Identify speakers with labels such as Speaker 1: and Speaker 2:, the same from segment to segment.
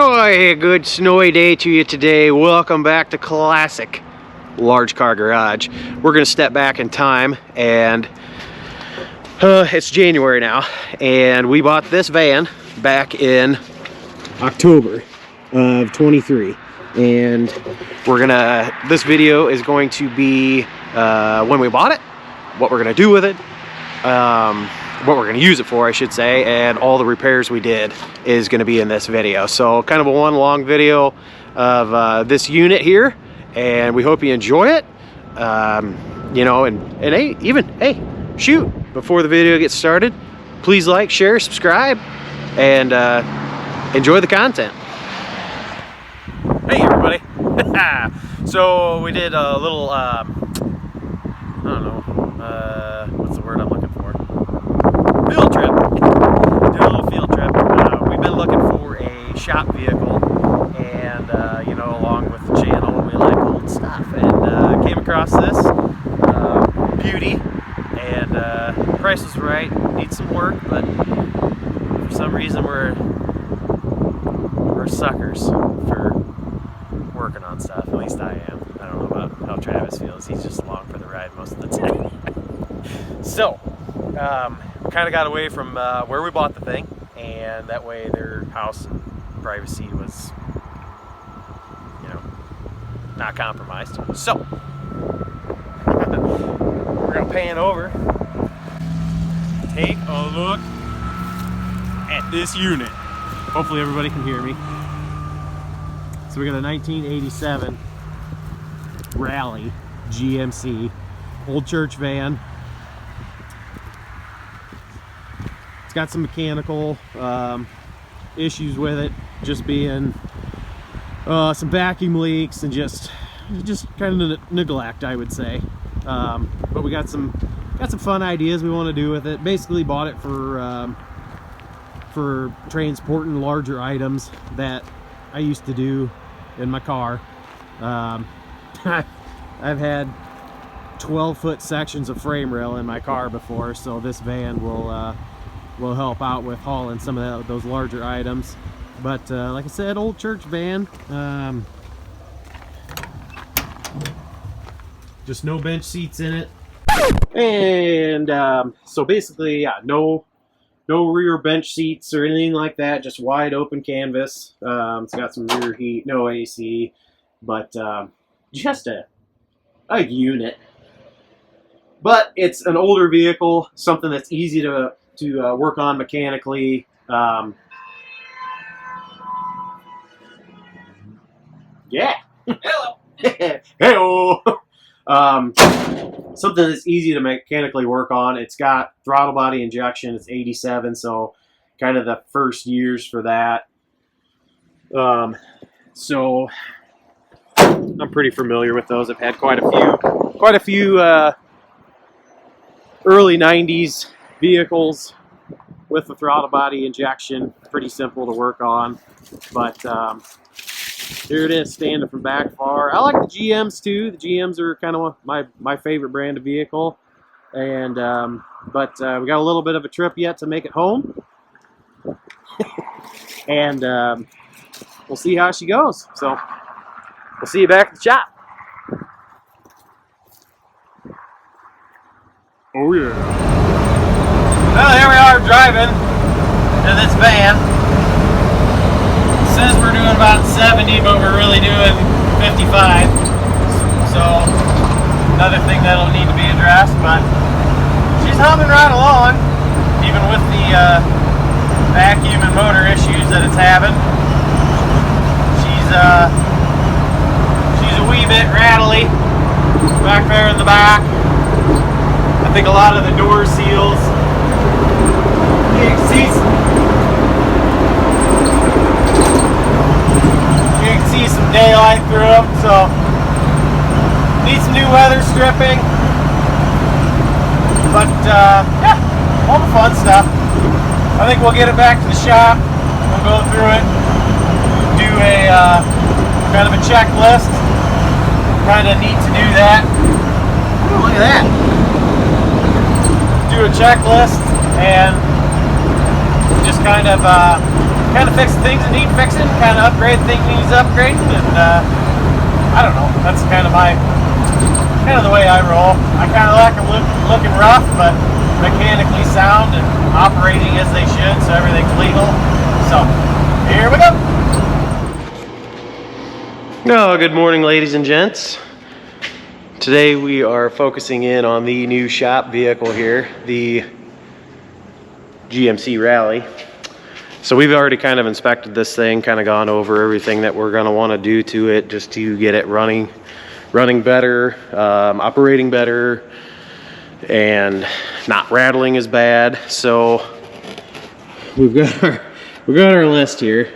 Speaker 1: Hey, good snowy day to you today. Welcome back to Classic Large Car Garage. We're going to step back in time, and it's January now, and we bought this van back in October of 23. And this video is going to be when we bought it, what we're going to do with it, what we're going to use it for, I should say, and all the repairs we did is going to be in this video. So kind of a one long video of this unit here, and we hope you enjoy it. You know, and hey, shoot, before the video gets started, please like, share, subscribe, and enjoy the content. Hey everybody. So we did a little I don't know, what's the word I'm looking for? Field trip. Did a little field trip. We've been looking for a shop vehicle, and you know, along with the channel, we like old stuff, and came across this beauty, and price was right. Needs some work, but for some reason we're suckers for working on stuff. At least I am. I don't know about how Travis feels. He's just along for the ride most of the time. So kind of got away from where we bought the thing, and that way their house and privacy was, you know, not compromised. So we're gonna pan over, take a look at this unit. Hopefully everybody can hear me. So we got a 1987 Rally GMC old church van. It's got some mechanical issues with it, just being some vacuum leaks and just kind of neglect, I would say. But we got some fun ideas we want to do with it. Basically bought it for transporting larger items that I used to do in my car. I've had 12-foot sections of frame rail in my car before, so this van will help out with hauling some of those larger items. But like I said, old church van, just no bench seats in it, and so basically, yeah, no rear bench seats or anything like that, just wide open canvas. It's got some rear heat, no AC, but just a unit. But it's an older vehicle, something that's easy to work on mechanically. Yeah. Hello. Hello. Something that's easy to mechanically work on. It's got throttle body injection. It's 87, so kind of the first years for that. So I'm pretty familiar with those. I've had quite a few early 90s vehicles with the throttle body injection. Pretty simple to work on, but here it is, standing from back far. I like the GMs too. The GMs are kind of my favorite brand of vehicle, and but we got a little bit of a trip yet to make it home, and we'll see how she goes. So we'll see you back at the shop. Oh yeah. Well, here we are driving in this van. It says we're doing about 70, but we're really doing 55. So another thing that'll need to be addressed, but she's humming right along, even with the vacuum and motor issues that it's having. She's a wee bit rattly back there in the back. I think a lot of the door seals, you can see some daylight through them, so need some new weather stripping. But yeah, all the fun stuff. I think we'll get it back to the shop. We'll go through it, do a kind of a checklist. Kind of neat to do that. Oh, look at that. Do a checklist and just kind of kind of fix things that need fixing, kind of upgrade things that needs upgrading, and I don't know. That's kind of the way I roll. I kind of like them looking rough, but mechanically sound and operating as they should, so everything's legal. So here we go. Oh, good morning, ladies and gents. Today we are focusing in on the new shop vehicle here, the GMC Rally. So we've already kind of inspected this thing, kind of gone over everything that we're going to want to do to it just to get it running better, operating better, and not rattling as bad. So we've got our list here.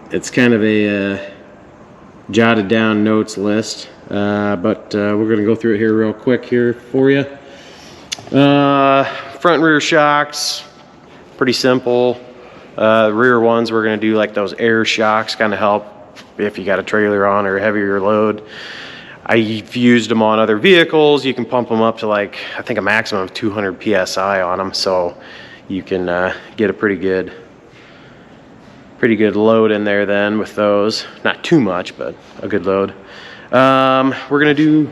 Speaker 1: It's kind of a jotted down notes list, but we're going to go through it here real quick here for you. Front and rear shocks, pretty simple. Rear ones, we're going to do like those air shocks, kind of help if you got a trailer on or heavier load. I've used them on other vehicles. You can pump them up to like, I think a maximum of 200 PSI on them, so you can get a pretty good load in there then with those. Not too much, but a good load. We're gonna do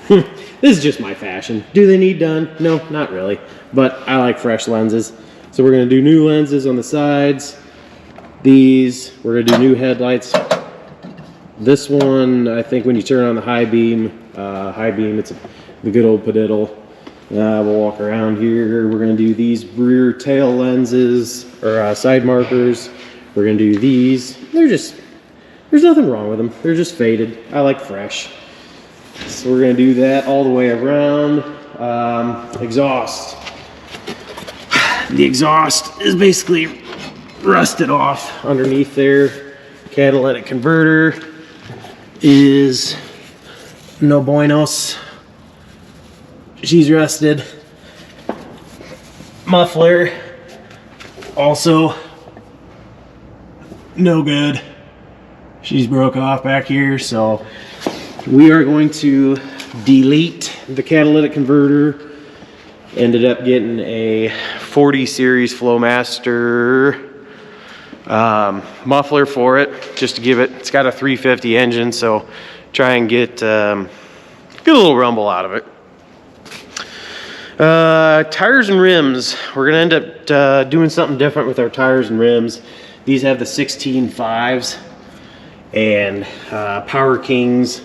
Speaker 1: this is just my fashion. Do they need done? No, not really, but I like fresh lenses, so we're gonna do new lenses on the sides. These, we're gonna do new headlights. This one, I think when you turn on the high beam, it's the good old padiddle. We'll walk around here. We're gonna do these rear tail lenses, or side markers. We're gonna do these. There's nothing wrong with them. They're just faded. I like fresh. So we're gonna do that all the way around. Exhaust. The exhaust is basically rusted off underneath there. Catalytic converter is no buenos. She's rusted. Muffler also no good. She's broke off back here, so we are going to delete the catalytic converter. Ended up getting a 40 series Flowmaster muffler for it, just to give it's got a 350 engine, so try and get a little rumble out of it. Tires and rims. We're gonna end up doing something different with our tires and rims. These have the 16.5s and Power Kings.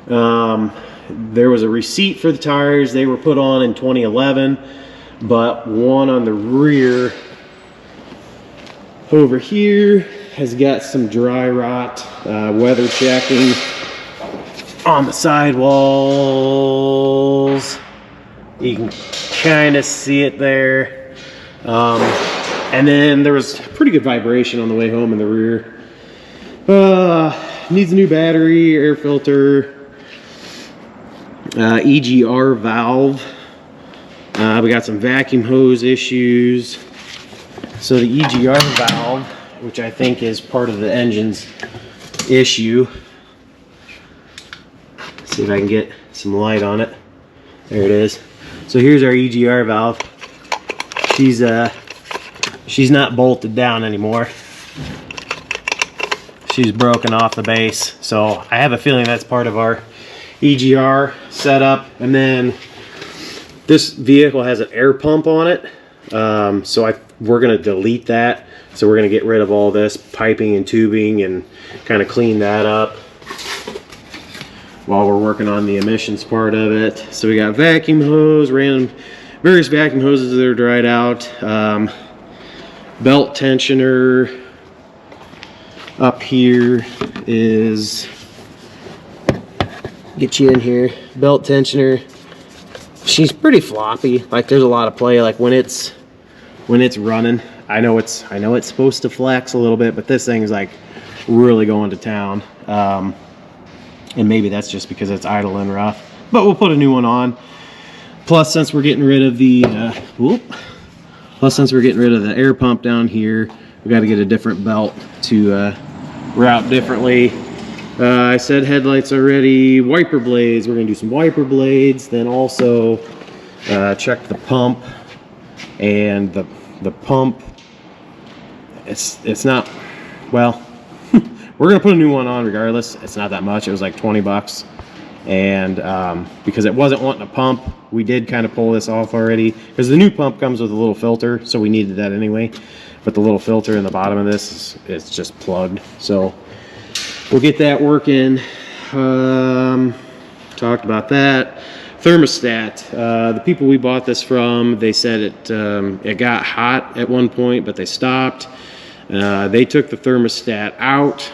Speaker 1: There was a receipt for the tires. They were put on in 2011, but one on the rear over here has got some dry rot, weather checking on the sidewalls. You can kind of see it there. And then there was pretty good vibration on the way home in the rear. Needs a new battery, air filter, EGR valve. We got some vacuum hose issues. So the EGR valve, which I think is part of the engine's issue. Let's see if I can get some light on it. There it is. So here's our EGR valve. She's not bolted down anymore. She's broken off the base. So I have a feeling that's part of our EGR setup. And then this vehicle has an air pump on it. So we're going to delete that. So we're going to get rid of all this piping and tubing and kind of clean that up while we're working on the emissions part of it. So we got vacuum hose, various vacuum hoses that are dried out, belt tensioner. Up here is, get you in here, belt tensioner. She's pretty floppy. Like there's a lot of play. Like when it's running, I know it's supposed to flex a little bit, but this thing's like really going to town. And maybe that's just because it's idle and rough, but we'll put a new one on. Plus, since we're getting rid of the air pump down here, we got to get a different belt to route differently. I said headlights already. Wiper blades, we're gonna do some wiper blades. Then also check the pump, and the pump it's not, well, we're gonna put a new one on regardless. It's not that much. It was like 20 bucks. And because it wasn't wanting to pump, we did kind of pull this off already, because the new pump comes with a little filter, so we needed that anyway. But the little filter in the bottom of this is just plugged, so we'll get that working. Talked about that. Thermostat, the people we bought this from, they said it got hot at one point, but they stopped. They took the thermostat out,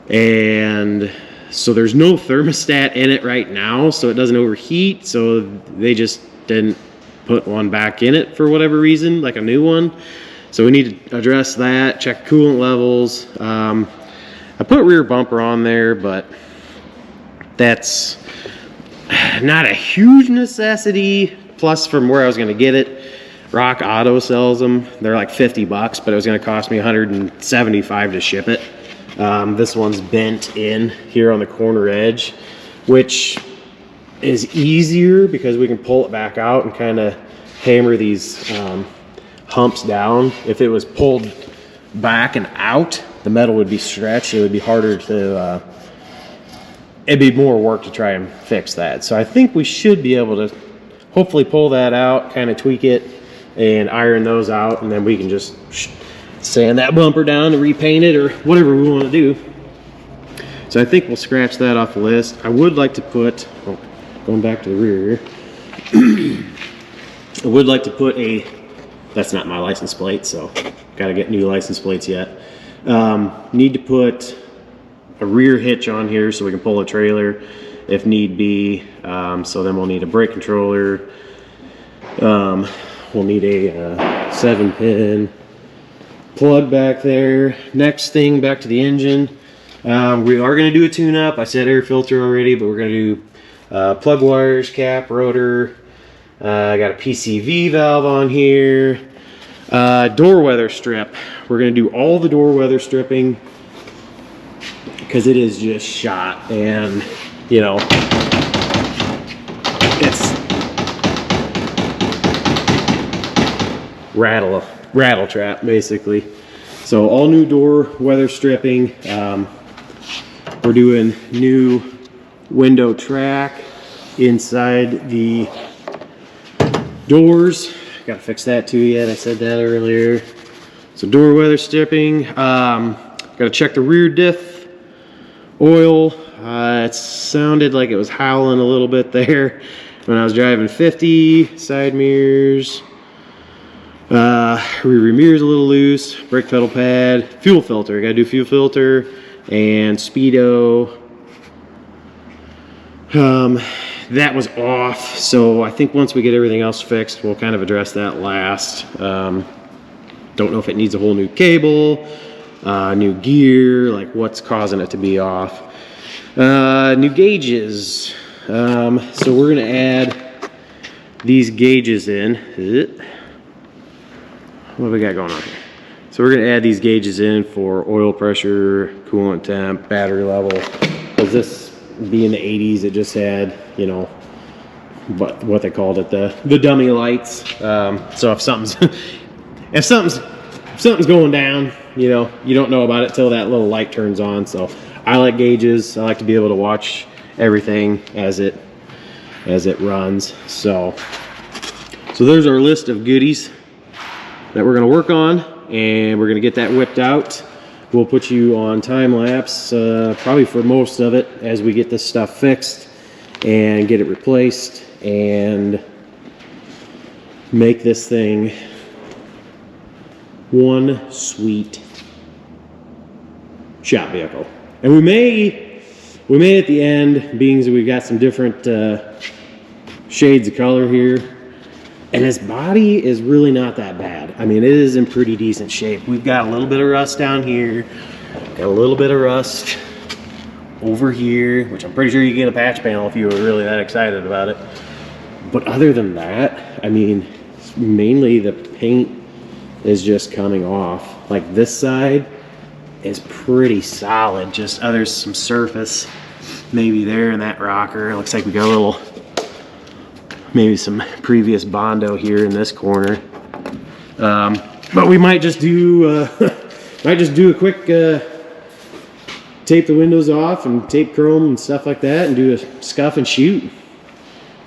Speaker 1: and so there's no thermostat in it right now, so it doesn't overheat. So they just didn't put one back in it for whatever reason, like a new one. So we need to address that, check coolant levels. I put rear bumper on there, but that's not a huge necessity. Plus, from where I was going to get it, Rock Auto sells them. They're like 50 bucks, but it was going to cost me 175 to ship it. This one's bent in here on the corner edge, which is easier because we can pull it back out and kind of hammer these humps down. If it was pulled back and out, the metal would be stretched. It would be harder to, it'd be more work to try and fix that. So I think we should be able to hopefully pull that out, kind of tweak it and iron those out, and then we can just sand that bumper down and repaint it or whatever we want to do. So I think we'll scratch that off the list. I would like to put, oh, going back to the rear here, I would like to put a, that's not my license plate, so got to get new license plates yet. Need to put a rear hitch on here so we can pull a trailer if need be. So then we'll need a brake controller. We'll need a 7-pin plug back there. Next thing, back to the engine. We are going to do a tune-up. I said air filter already, but we're going to do plug wires, cap, rotor. I got a PCV valve on here. Door weather strip. We're going to do all the door weather stripping because it is just shot, and you know, it's rattle trap basically. So all new door weather stripping. We're doing new window track inside the doors. Gotta fix that too yet. I said that earlier. So door weather stripping. Gotta check the rear diff oil. It sounded like it was howling a little bit there when I was driving 50. Side mirrors. Rear mirror's a little loose. Brake pedal pad. Fuel filter. Gotta do fuel filter and speedo. That was off, so I think once we get everything else fixed, we'll kind of address that last. Don't know if it needs a whole new cable, new gear, like what's causing it to be off. New gauges. So we're gonna add these gauges in. What do we got going on here? So we're gonna add these gauges in for oil pressure, coolant temp, battery level. Because this, being the 80s, it just had, you know, what they called it, the dummy lights. So if something's going down, you know, you don't know about it till that little light turns on. So I like gauges. I like to be able to watch everything as it runs. So there's our list of goodies that we're going to work on, and we're going to get that whipped out. We'll put you on time lapse probably for most of it as we get this stuff fixed and get it replaced and make this thing one sweet shop vehicle. And we may at the end, being that we've got some different shades of color here, and his body is really not that bad. I mean, it is in pretty decent shape. We've got a little bit of rust down here, got a little bit of rust over here, which I'm pretty sure you get a patch panel if you were really that excited about it. But other than that, I mean, mainly the paint is just coming off. Like this side is pretty solid. Just there's some surface maybe there in that rocker. It looks like we got a little, maybe some previous Bondo here in this corner. But we might just do a quick tape the windows off and tape chrome and stuff like that, and do a scuff and shoot.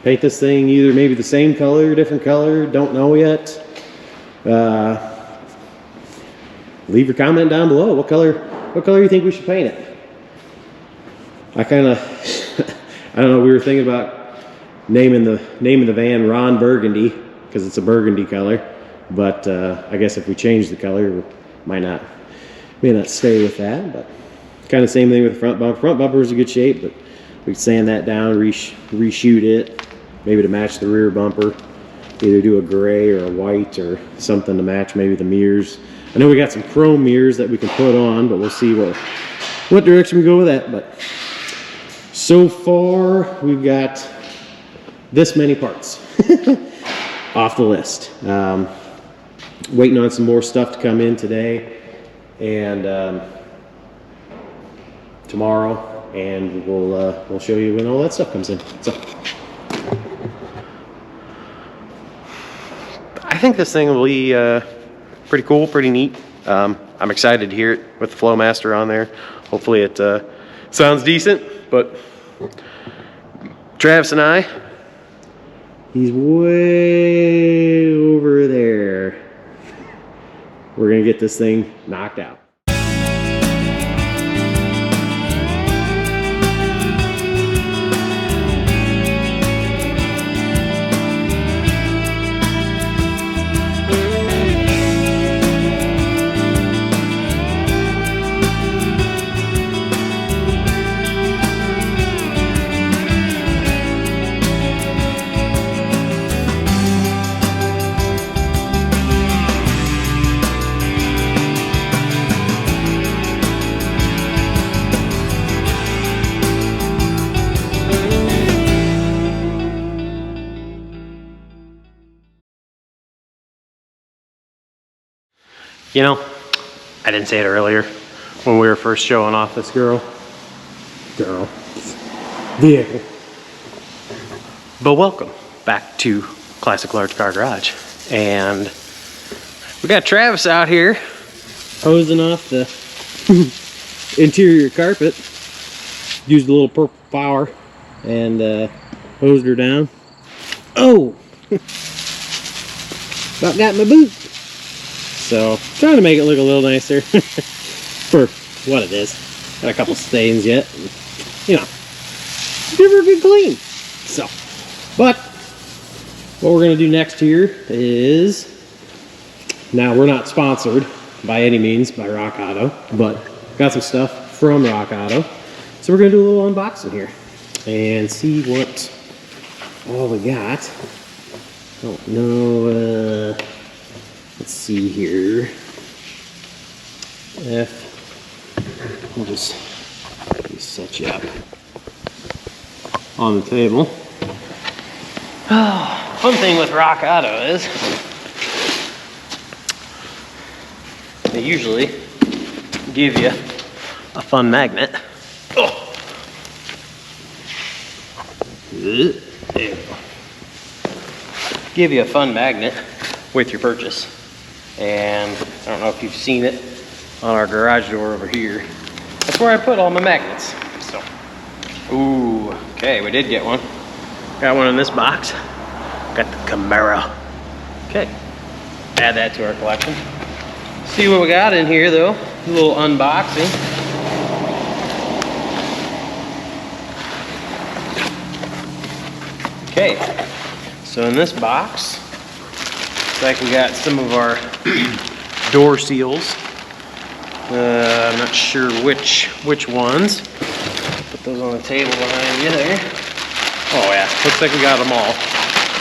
Speaker 1: Paint this thing either maybe the same color, different color, don't know yet. Leave your comment down below. What color you think we should paint it? I kind of, I don't know, we were thinking about naming the van Ron Burgandy because it's a burgundy color, but I guess if we change the color, we may not stay with that. But kind of same thing with the front bumper. Front bumper is in good shape, but we could sand that down, reshoot it, maybe to match the rear bumper. Either do a gray or a white or something to match maybe the mirrors. I know we got some chrome mirrors that we can put on, but we'll see what direction we go with that. But so far, we've got this many parts off the list. Waiting on some more stuff to come in today and tomorrow, and we'll show you when all that stuff comes in. So I think this thing will be pretty cool, pretty neat. I'm excited to hear it with the Flowmaster on there. Hopefully it sounds decent, but Travis and I, he's way over there. We're gonna get this thing knocked out. You know, I didn't say it earlier when we were first showing off this vehicle. But welcome back to Classic Large Car Garage. And we got Travis out here hosing off the interior carpet. Used a little purple power and hosed her down. Oh! About got my boot. So, trying to make it look a little nicer for what it is. Got a couple stains yet. And, you know, give her a good clean. So, but what we're going to do next here is, now we're not sponsored by any means by Rock Auto, but got some stuff from Rock Auto. So we're going to do a little unboxing here and see what all we got. Don't know, let's see here. We'll just set you up on the table. Fun thing with Rock Auto is they usually give you a fun magnet. Oh. There you go. Give you a fun magnet with your purchase. And I don't know if you've seen it on our garage door over here. That's where I put all my magnets. So, ooh, okay, we did get one. Got one in this box. Got the Camaro. Okay, add that to our collection. See what we got in here though. A little unboxing. Okay, so in this box, looks like we got some of our door seals. I'm not sure which ones. Put those on the table behind you there. Oh yeah, looks like we got them all.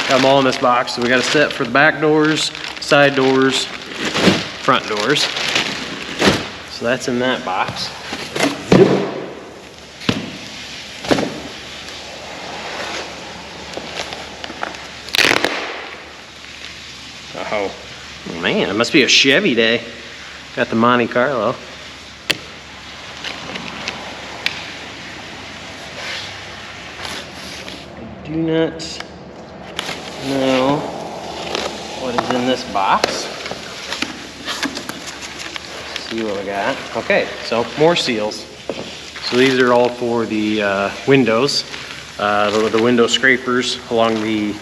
Speaker 1: Got them all in this box. So we got a set for the back doors, side doors, front doors. So that's in that box. Oh man, it must be a Chevy day. Got the Monte Carlo. I do not know what is in this box. see what we got. Okay, so more seals. So these are all for the windows, the window scrapers along the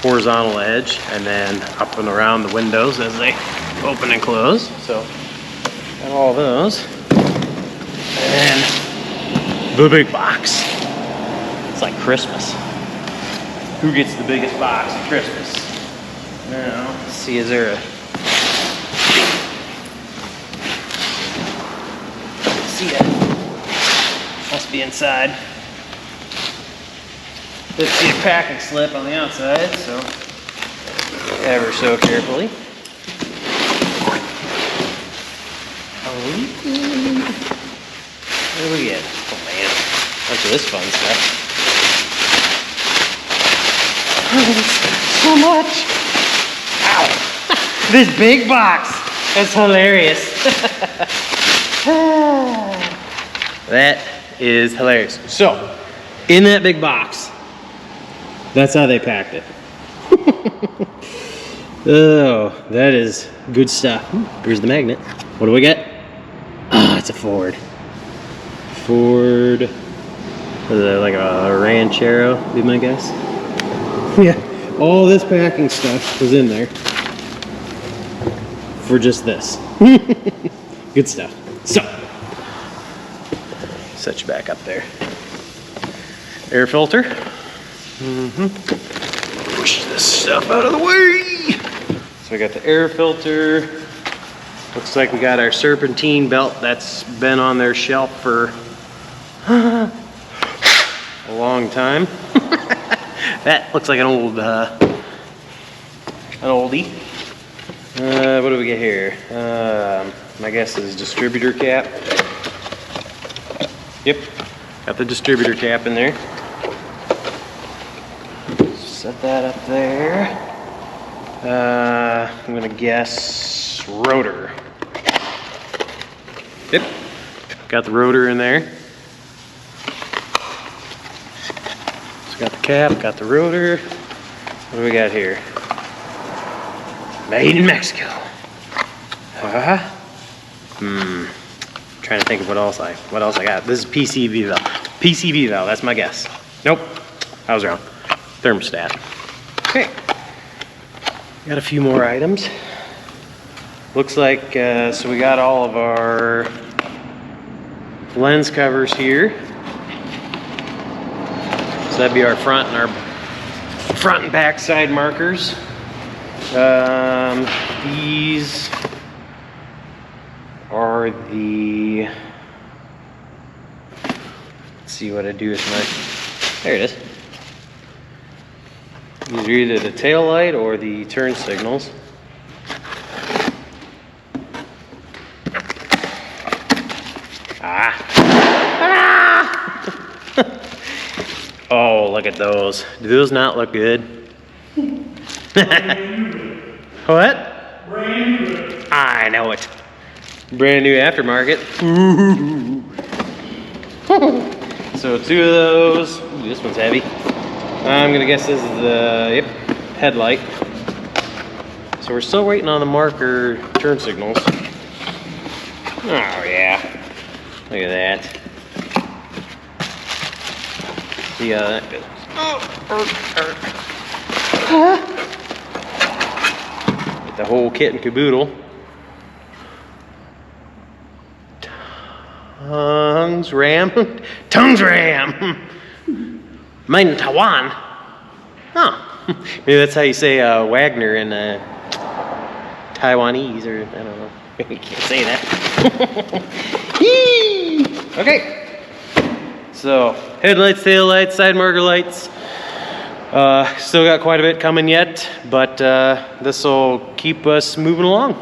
Speaker 1: horizontal edge, and then up and around the windows as they open and close. So got all those. And the big box. It's like Christmas. Who gets the biggest box at Christmas? Now, let's see, is there a... See it. Must be inside. Let's see a packing slip on the outside, so ever so carefully. What do we get? Oh man, look at this fun stuff. So much! Ow! This big box! That's hilarious. That is hilarious. So, in that big box, that's how they packed it. Oh, that is good stuff. Here's the magnet. What do we get? Ah, it's a Ford. Ford, like a Ranchero, be my guess. Yeah, all this packing stuff was in there for just this. Good stuff. So, set you back up there. Air filter. Push this stuff out of the way. So we got the air filter. Looks like we got our serpentine belt that's been on their shelf for a long time. That looks like an old, an oldie. What do we get here? My guess is distributor cap. Yep, got the distributor cap in there. Set that up there. I'm gonna guess rotor. Yep, got the rotor in there. So got the cap, got the rotor. What do we got here? Made in Mexico. Trying to think of what else I got. This is PCV valve. PCV valve, that's my guess. Nope, I was wrong. Thermostat. Okay. Got a few more items. Looks like, so we got all of our lens covers here. So that'd be our front and back side markers. These are the, let's see what I do with my, there it is. These are either the tail light or the turn signals. Oh, look at those. Do those not look good? What? Brand new. I know it. Brand new aftermarket. So 2 of those. Ooh, this one's heavy. I'm gonna guess this is the headlight. So we're still waiting on the marker turn signals. Oh yeah, look at that. See how that goes. Get the whole kit and caboodle. Tongues ram. Made in Taiwan. Oh, maybe that's how you say Wagner in Taiwanese, or I don't know. You can't say that. Okay. So headlights, tail lights, side marker lights. Still got quite a bit coming yet, but this will keep us moving along.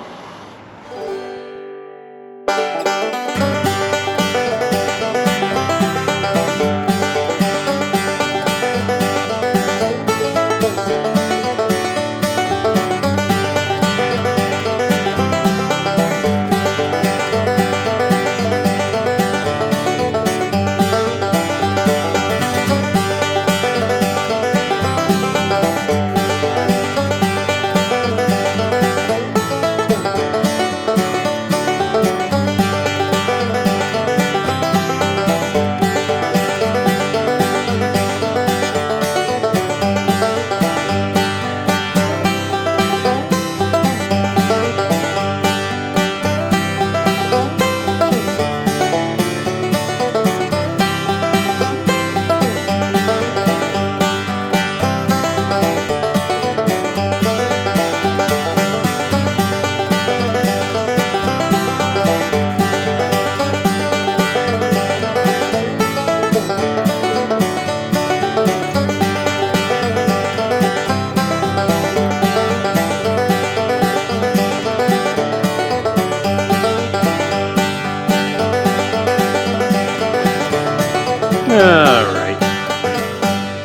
Speaker 1: Alright,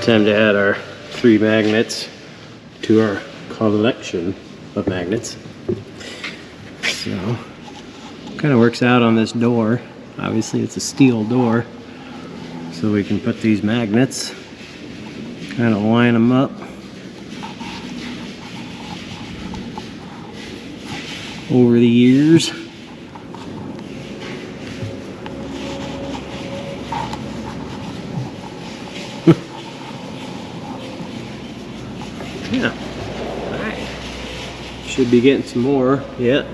Speaker 1: time to add our 3 magnets to our collection of magnets. So, kind of works out on this door. Obviously it's a steel door, so we can put these magnets, kind of line them up. Over the years. Yeah. Alright. Should be getting some more. Yeah.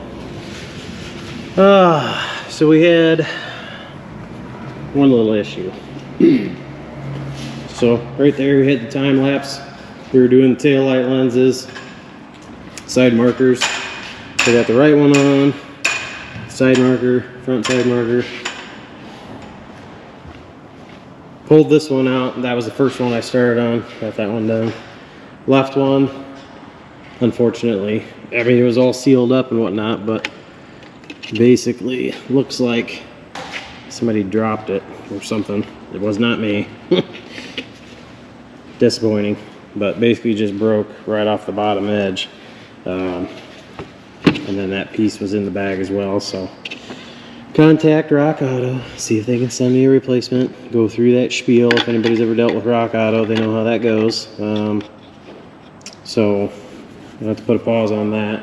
Speaker 1: So we had one little issue. So right there we had the time lapse. We were doing the tail light lenses, side markers. I got the right one on, side marker, front side marker. Pulled this one out, and that was the first one I started on. Got that one done. Left one, unfortunately, I mean it was all sealed up and whatnot, but basically looks like somebody dropped it or something. It was not me. Disappointing, but basically just broke right off the bottom edge. And then that piece was in the bag as well, so contact Rock Auto, see if they can send me a replacement. Go through that spiel. If anybody's ever dealt with Rock Auto, they know how that goes. So I have to put a pause on that.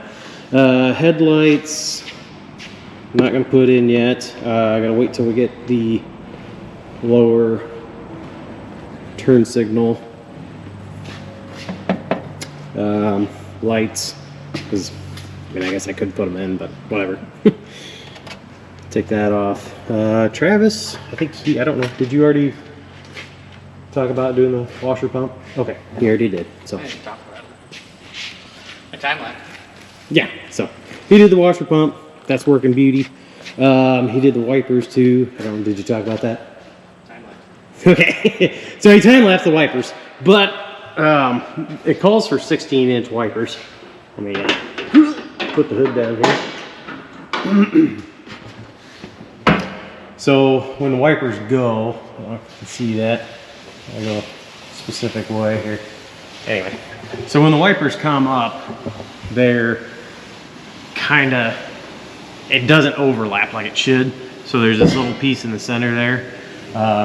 Speaker 1: Headlights, I'm not going to put in yet. I got to wait till we get the lower turn signal lights, because I mean, I guess I could put them in, but whatever. Take that off. Travis, I think I don't know, did you already talk about doing the washer pump? Okay, he already did. So.
Speaker 2: I didn't talk about it. A time lapse.
Speaker 1: Yeah, so he did the washer pump. That's working beauty. He did the wipers too. I don't know, did you talk about that?
Speaker 2: Time lapse.
Speaker 1: Okay, so he time lapsed the wipers, but it calls for 16-inch wipers. Let me put the hood down here. So when the wipers go, I don't know if you can see that. I'll go a specific way here. Anyway, so when the wipers come up, they're kind of, it doesn't overlap like it should. So there's this little piece in the center there.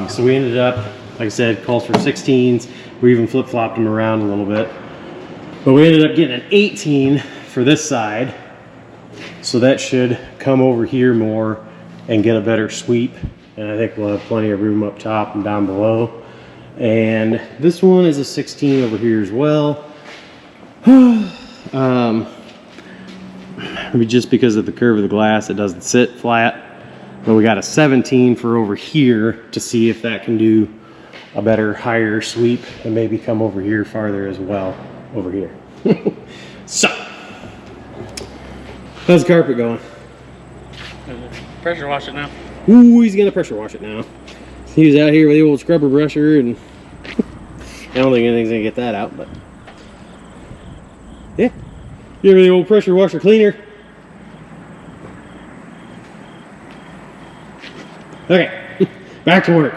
Speaker 1: So we ended up, like I said, calls for 16s. We even flip-flopped them around a little bit. But we ended up getting an 18 for this side. So that should come over here more and get a better sweep. And I think we'll have plenty of room up top and down below. And this one is a 16 over here as well. Just because of the curve of the glass, it doesn't sit flat. But we got a 17 for over here to see if that can do a better higher sweep and maybe come over here farther as well. Over here. So, how's the carpet going?
Speaker 2: Pressure wash it now.
Speaker 1: Ooh, he's gonna pressure wash it now. He was out here with the old scrubber brusher, and I don't think anything's gonna get that out, but yeah. Give me the old pressure washer cleaner. Okay, back to work.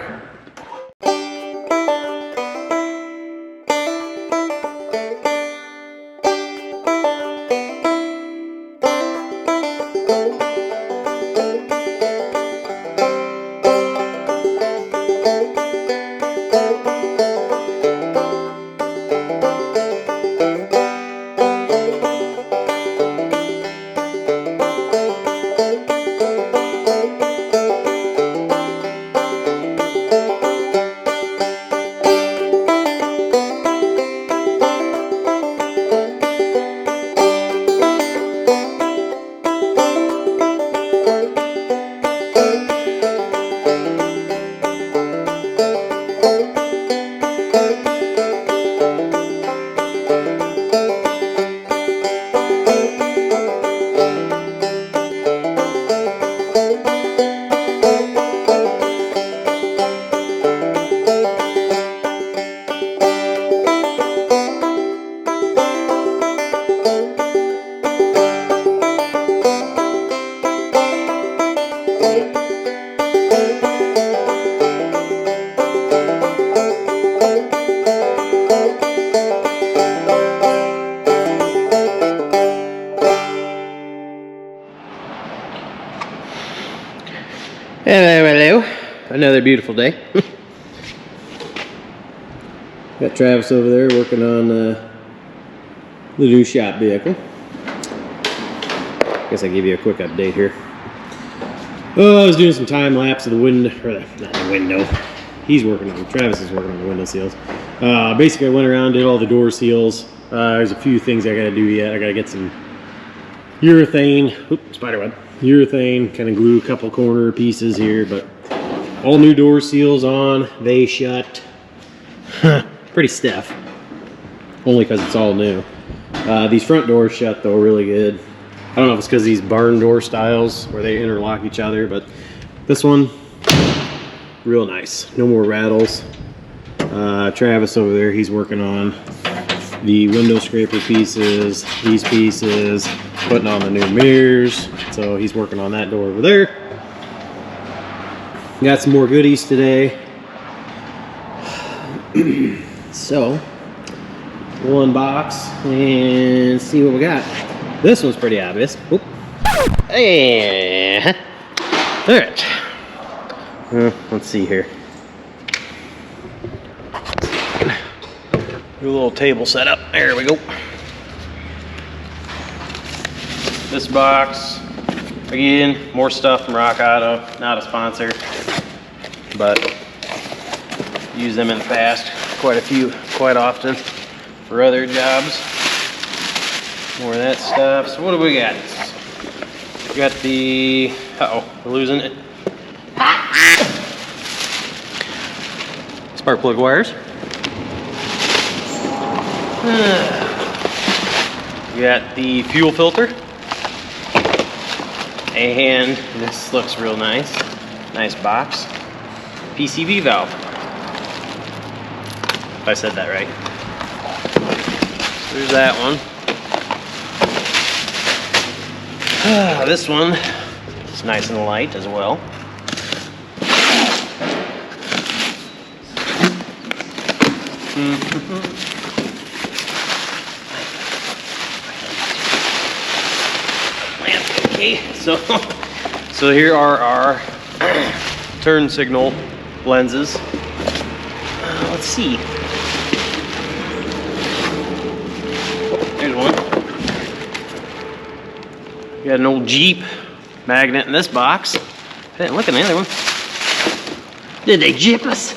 Speaker 1: Hello. Another beautiful day. Got Travis over there working on the new shop vehicle. Guess I'll give you a quick update here. Oh, I was doing some time lapse of the window, or not the window. Travis is working on the window seals. Basically I went around, did all the door seals. There's a few things I gotta do yet. I gotta get some urethane, spiderweb. Urethane, kind of glue a couple corner pieces here, but all new door seals on, they shut. Pretty stiff, only because it's all new. These front doors shut though really good. I don't know if it's because these barn door styles where they interlock each other, but this one, real nice. No more rattles. Travis over there, he's working on the window scraper pieces, these pieces, putting on the new mirrors. So he's working on that door over there. Got some more goodies today. So we'll unbox and see what we got. This one's pretty obvious. Oop. Hey. All right. Let's see here. Do a little table setup. There we go. This box, again, more stuff from Rock Auto. Not a sponsor, but use them in the past quite often for other jobs. More of that stuff. So what do we got? We got the, we're losing it. Spark plug wires. We got the fuel filter. And this looks real nice. Nice box. PCV valve. If I said that right. So there's that one. This one is nice and light as well. Okay, so here are our turn signal lenses. Let's see. There's one. We got an old Jeep magnet in this box. I didn't look at the other one. Did they jip us?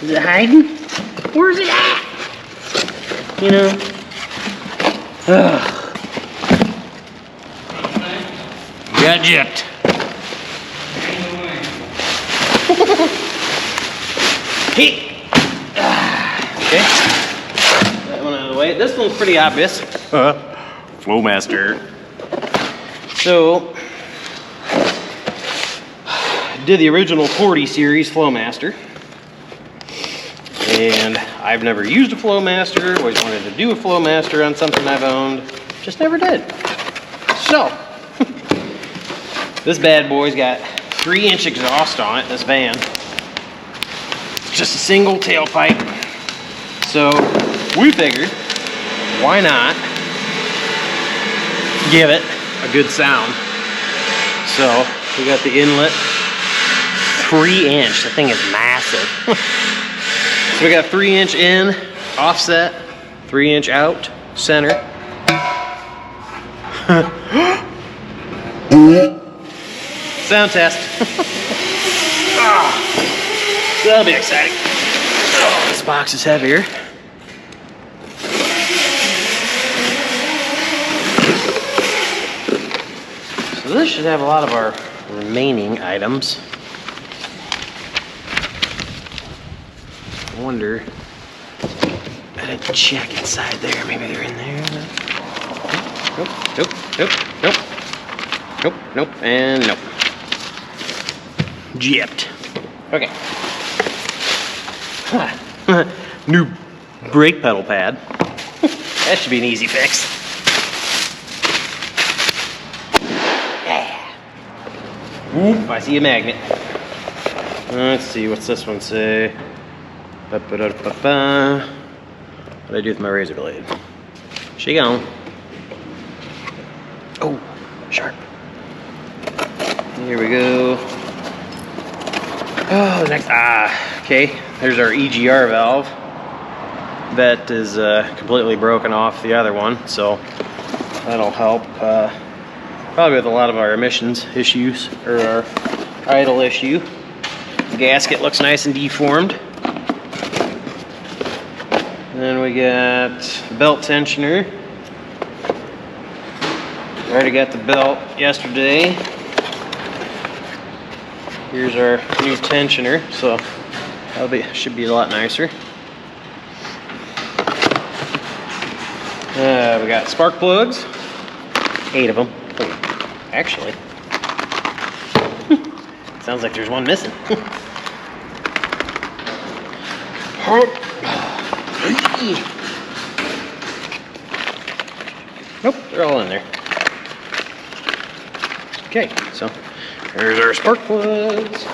Speaker 1: Is it hiding? Where's it at? You know? Ugh. Got gypped. Hey. Okay. That one out of the way. This one's pretty obvious. Flowmaster. So, did the original 40 series Flowmaster. And I've never used a Flowmaster. Always wanted to do a Flowmaster on something I've owned. Just never did. So, this bad boy's got 3-inch exhaust on it, this van. Just a single tailpipe. So we figured, why not give it a good sound? So we got the inlet, 3-inch, the thing is massive. So we got 3-inch in, offset, 3-inch out, center. Sound test. So that'll be exciting. Oh, this box is heavier. So this should have a lot of our remaining items. I wonder, I didn't check inside there. Maybe they're in there. Nope, and nope. Gypped. Okay. New brake pedal pad. That should be an easy fix. Yeah. Oop, I see a magnet. Let's see, what's this one say? What did I do with my razor blade? She gone. Oh, sharp. Here we go. Oh, next, okay. There's our EGR valve. That is completely broken off the other one, so that'll help probably with a lot of our emissions issues, or our idle issue. The gasket looks nice and deformed. And then we got the belt tensioner. Already got the belt yesterday. Here's our new tensioner, so should be a lot nicer. We got spark plugs, 8 of them. Oh, actually, sounds like there's one missing. Nope, they're all in there. Okay, so there's our spark plugs.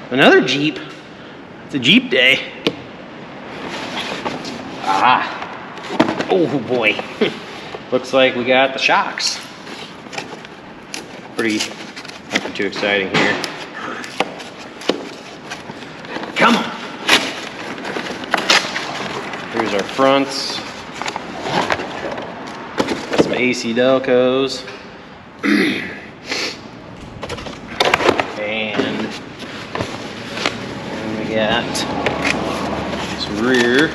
Speaker 1: Another Jeep. It's a Jeep day. Oh boy. Looks like we got the shocks. Nothing too exciting here. Come on. Here's our fronts. Got some AC Delcos. And we got some rear.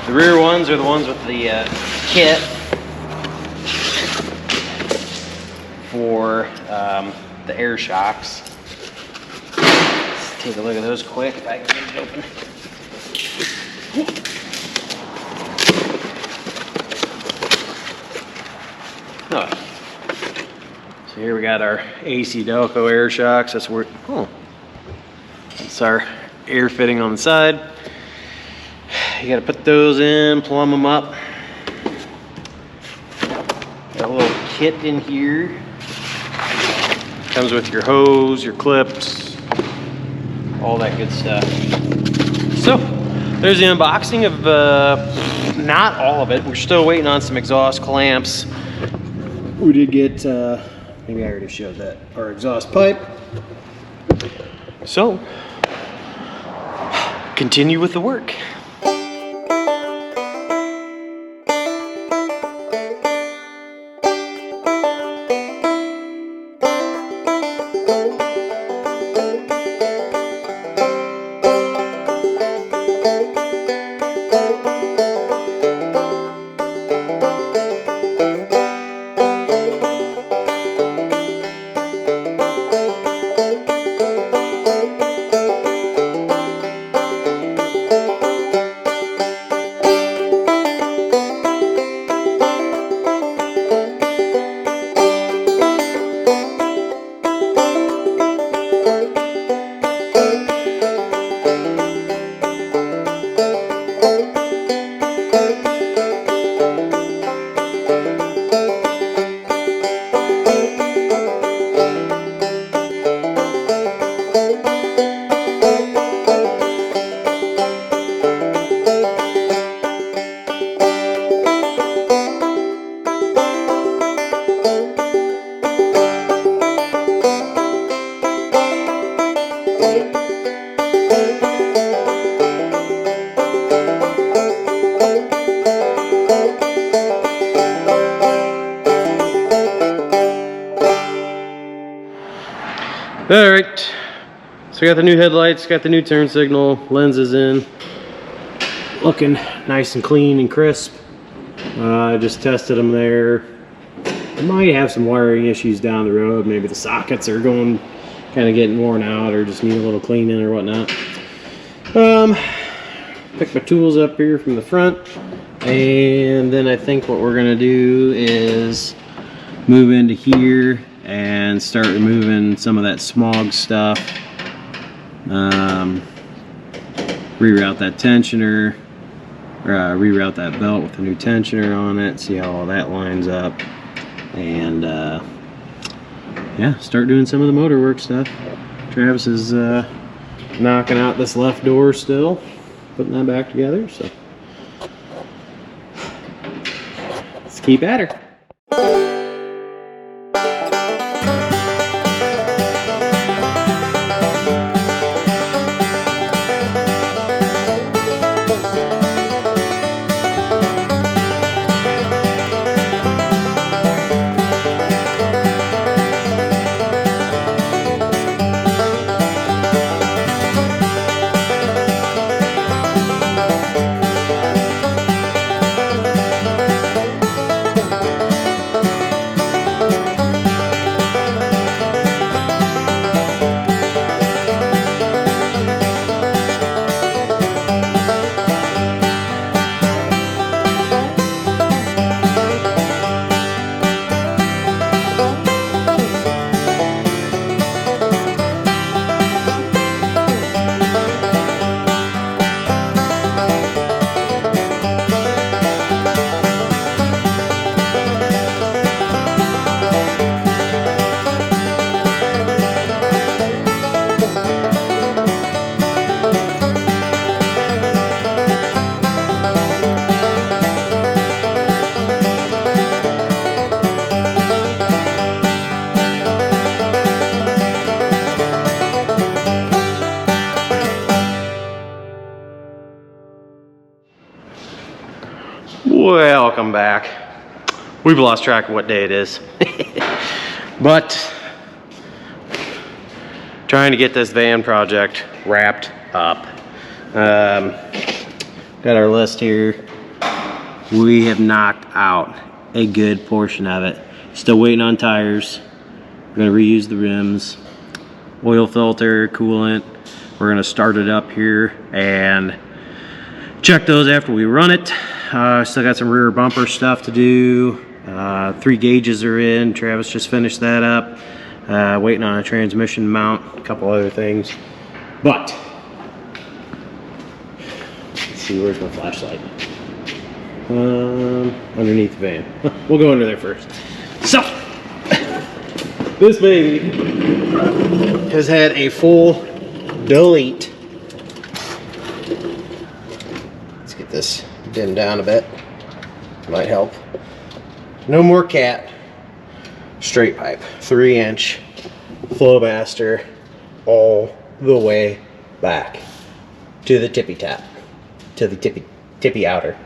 Speaker 1: The rear ones are the ones with the kit for the air shocks. Let's take a look at those quick if I can get it open. Oh. So here we got our AC Delco air shocks. That's our air fitting on the side. You gotta put those in, plumb them up. Got a little kit in here. Comes with your hose, your clips, all that good stuff. So, there's the unboxing of, not all of it. We're still waiting on some exhaust clamps. We did get, maybe I already showed that, our exhaust pipe. So, continue with the work. Alright, so we got the new headlights, got the new turn signal, lenses in. Looking nice and clean and crisp. I just tested them there. I might have some wiring issues down the road. Maybe the sockets are kind of getting worn out or just need a little cleaning or whatnot. Pick my tools up here from the front. And then I think what we're gonna do is move into here and start removing some of that smog stuff. Reroute that tensioner, reroute that belt with the new tensioner on it, see how all that lines up, and yeah, start doing some of the motor work stuff. Travis is knocking out this left door still, putting that back together, so let's keep at her. welcome back. We've lost track of what day it is. But trying to get this van project wrapped up. Got our list here. We have knocked out a good portion of it. Still waiting on tires. We're gonna reuse the rims, oil filter, coolant. We're gonna start it up here and check those after we run it. Still got some rear bumper stuff to do. 3 gauges are in. Travis just finished that up. Waiting on a transmission mount, a couple other things. But let's see, where's my flashlight? Underneath the van. We'll go under there first. So this baby has had a full delete. Let's get this dimmed down a bit. Might help. No more cat. Straight pipe. 3-inch Flowmaster all the way back to the tippy top. To the tippy outer.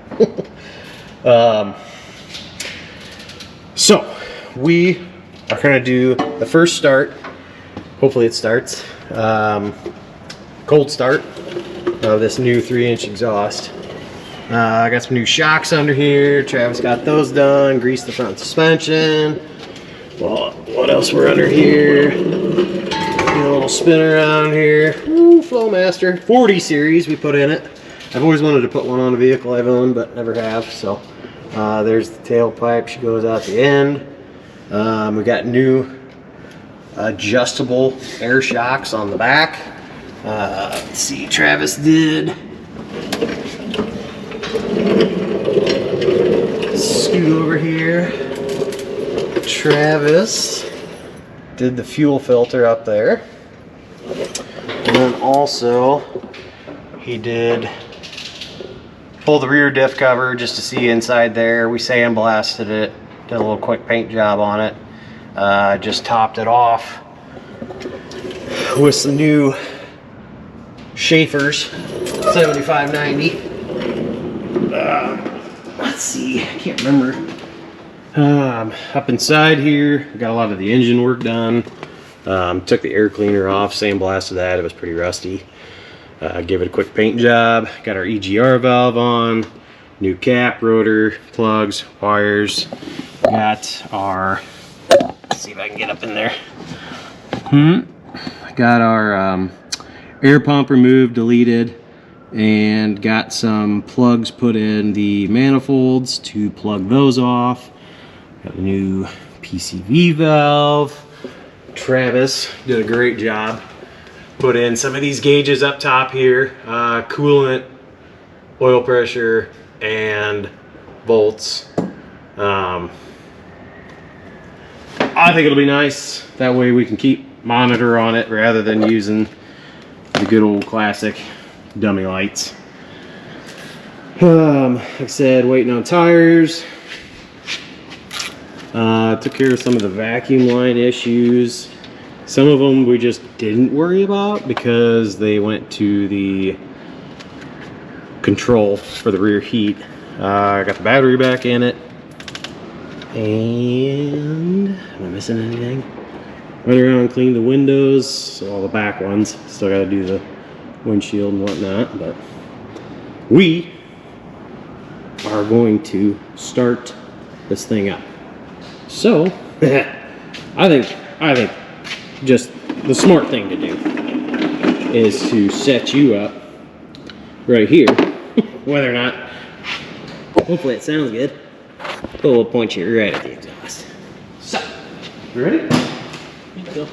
Speaker 1: So we are going to do the first start. Hopefully it starts. Cold start of this new 3-inch exhaust. I got some new shocks under here. Travis got those done. Greased the front suspension. Well, what else we're under here? A little spin around here. Ooh, Flowmaster 40 series we put in it. I've always wanted to put one on a vehicle I've owned, but never have. So there's the tailpipe. She goes out the end. We got new adjustable air shocks on the back. Let's see, Travis did. Scoot over here. Travis did the fuel filter up there. And then also he did pull the rear diff cover just to see inside there. We sandblasted it, did a little quick paint job on it. Just topped it off with some new Schaefer's 7590. Let's see, I can't remember. Up inside here, got a lot of the engine work done. Took the air cleaner off, sandblasted that. It was pretty rusty. Gave it a quick paint job. Got our EGR valve on, new cap, rotor, plugs, wires. Got our, let's see if I can get up in there. Got our air pump removed, deleted, and got some plugs put in the manifolds to plug those off. Got a new PCV valve. Travis did a great job. Put in some of these gauges up top here, coolant, oil pressure, and volts. I think it'll be nice. That way we can keep monitor on it rather than using the good old classic dummy lights. Like I said, waiting on tires. Took care of some of the vacuum line issues. Some of them we just didn't worry about because they went to the control for the rear heat. I got the battery back in it. And am I missing anything? Went around, cleaned the windows, all the back ones. Still got to do the windshield and whatnot, but we are going to start this thing up. So I think just the smart thing to do is to set you up right here. Whether or not, hopefully it sounds good. But we'll point you right at the exhaust. So, you ready? Go.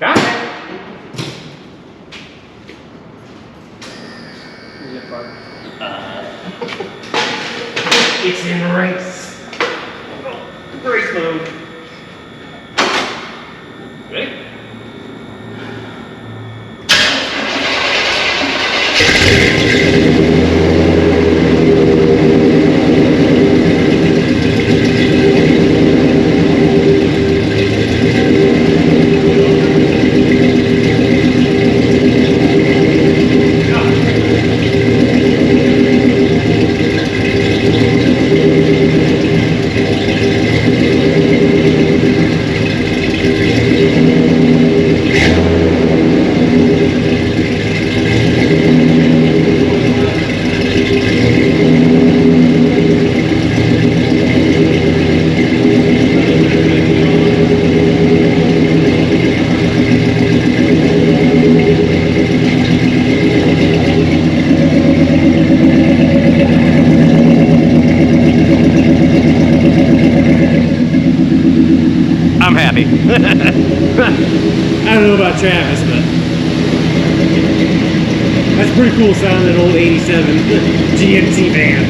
Speaker 1: Got it. It's in race. Race mode. Ready? I'm happy. I don't know about Travis, but that's pretty cool sounding, an old 87 GMC van.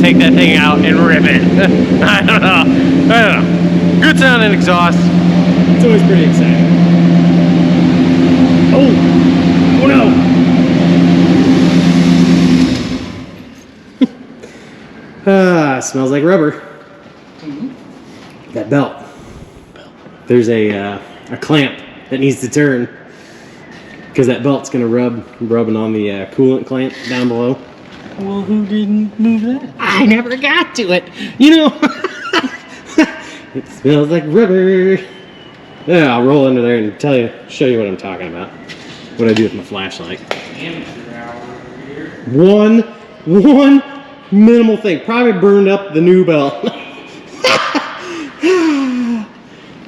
Speaker 1: Take that thing out and rip it. I don't know. Good sounding exhaust. It's always pretty exciting. Oh no. Smells like rubber. That belt. There's a clamp that needs to turn because that belt's gonna rubbing on the coolant clamp down below. Well, who didn't move that? I never got to it. You know, it smells like rubber. Yeah, I'll roll into there and show you what I'm talking about. What I do with my flashlight. One minimal thing. Probably burned up the new belt.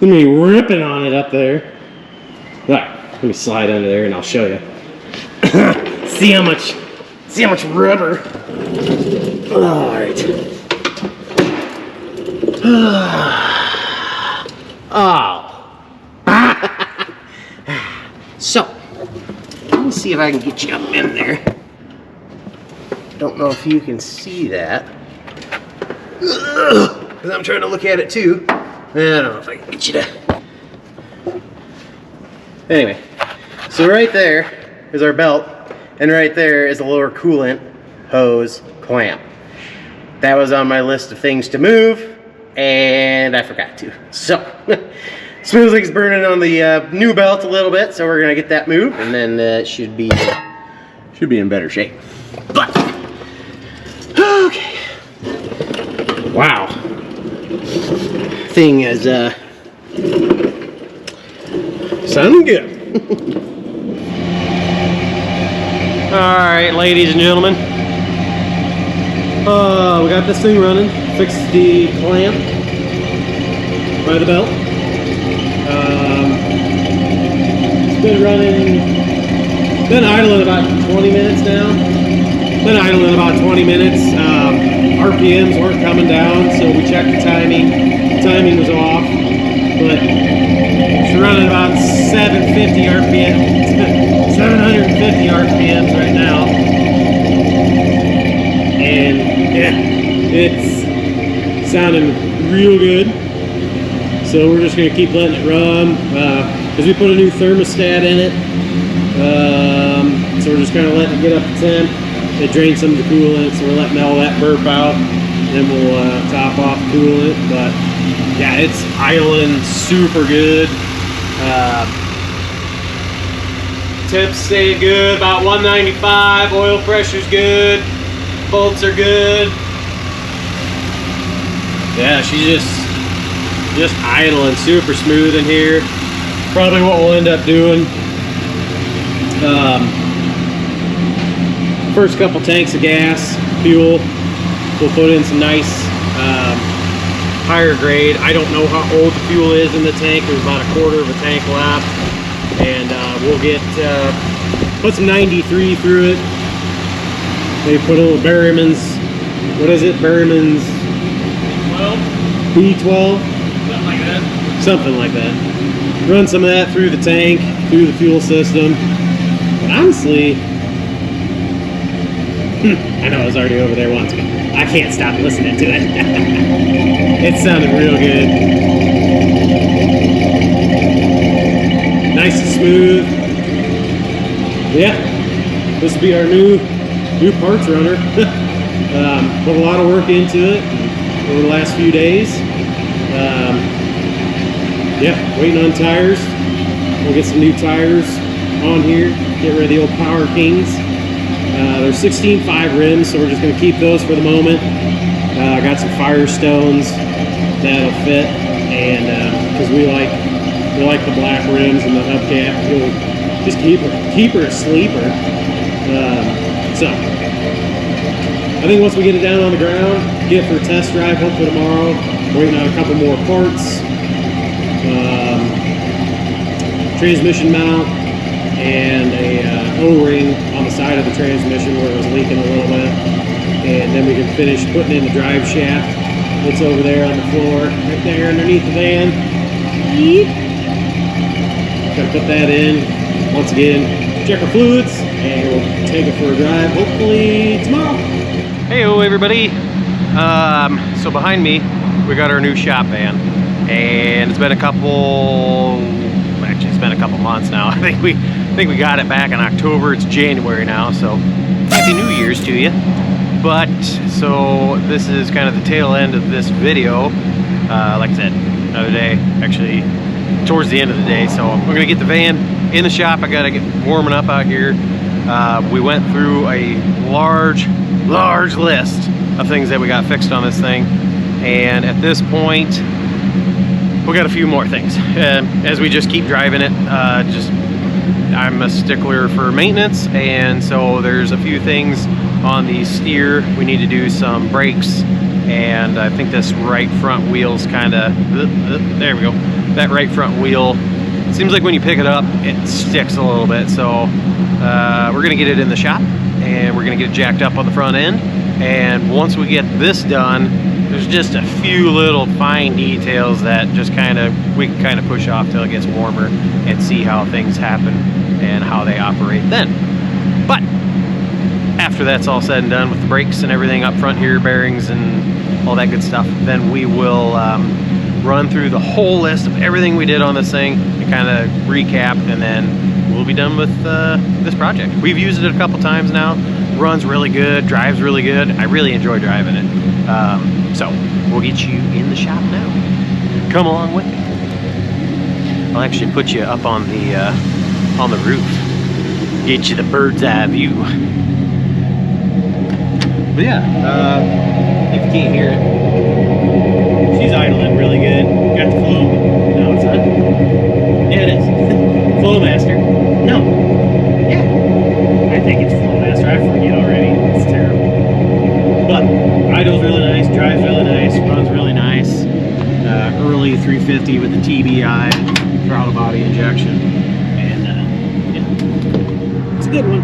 Speaker 1: Let me ripping on it up there. All right, let me slide under there and I'll show you. See how much rubber. All right. Oh. So, let me see if I can get you up in there. Don't know if you can see that. Because I'm trying to look at it too. I don't know if I can get you to. Anyway, so right there is our belt. And right there is a lower coolant hose clamp. That was on my list of things to move, and I forgot to. So, smells like it's burning on the new belt a little bit, so we're gonna get that moved, and then it should be in better shape. But okay, wow, thing is sounding good. Alright, ladies and gentlemen, we got this thing running. Fixed the clamp by the belt. It's been running, been idling about 20 minutes now. RPMs weren't coming down, so we checked the timing. The timing was off, but it's running about 750 RPM. 750 RPMs right now, and yeah, it's sounding real good. So we're just gonna keep letting it run because we put a new thermostat in it. So we're just kind of letting it get up to temp. It drains some of the coolant, so we're letting all that burp out. Then we'll top off the coolant. But yeah, it's idling super good. Temps stay good, about 195. Oil pressure's good. Bolts are good. Yeah, she's just idling super smooth in here. Probably what we'll end up doing. First couple tanks of gas, fuel. We'll put in some nice higher grade. I don't know how old the fuel is in the tank. There's about a quarter of a tank left. And we'll get put some 93 through it. Maybe put a little Berryman's, what is it? Berryman's B12?
Speaker 2: Something like that.
Speaker 1: Something like that. Run some of that through the tank, through the fuel system. But honestly, I know I was already over there once, but I can't stop listening to it. It sounded real good. Nice and smooth. Yeah, this will be our new parts runner. Put a lot of work into it over the last few days. Yeah, waiting on tires. We'll get some new tires on here. Get rid of the old Power Kings. They're 16.5 rims, so we're just going to keep those for the moment. I got some Firestones that'll fit, and because we like the black rims and the hubcap, we'll just keep her a sleeper. So I think once we get it down on the ground, get it for a test drive, hopefully tomorrow. Waiting on a couple more parts, transmission mount, and a O-ring on the side of the transmission where it was leaking a little bit, and then we can finish putting in the drive shaft. It's over there on the floor, right there underneath the van. Gotta put that in. Once again, check our fluids, and we'll take it for a drive, hopefully tomorrow. Hey-o, everybody. So behind me, we got our new shop van, and it's been a couple months now. I think we got it back in October. It's January now, so happy New Year's to you. But so this is kind of the tail end of this video. Like I said, another day, actually towards the end of the day. So we're gonna get the van in the shop. I gotta get warming up out here. We went through a large list of things that we got fixed on this thing, and at this point we got a few more things as we just keep driving it. I'm a stickler for maintenance, and so there's a few things on the steer. We need to do some brakes, and I think this right front wheel's kind of there we go. That right front wheel seems like when you pick it up it sticks a little bit, so we're gonna get it in the shop and we're gonna get it jacked up on the front end. And once we get this done, there's just a few little fine details that just we can kind of push off till it gets warmer and see how things happen and how they operate then. But after that's all said and done with the brakes and everything up front here, bearings and all that good stuff, then we will run through the whole list of everything we did on this thing and kind of recap, and then we'll be done with this project. We've used it a couple times now. Runs really good, drives really good. I really enjoy driving it. So we'll get you in the shop now. Come along with me. I'll actually put you up on the roof. Get you the bird's eye view. But yeah, if you can't hear it, she's idling really good. Got the flow. No, it's not. Yeah, it is. Flowmaster. No. Yeah. I think it's Flowmaster. I forget already. It's terrible. But idles really nice, drives really nice, runs really nice. Early 350 with the TBI, throttle body injection. And yeah, it's a good one.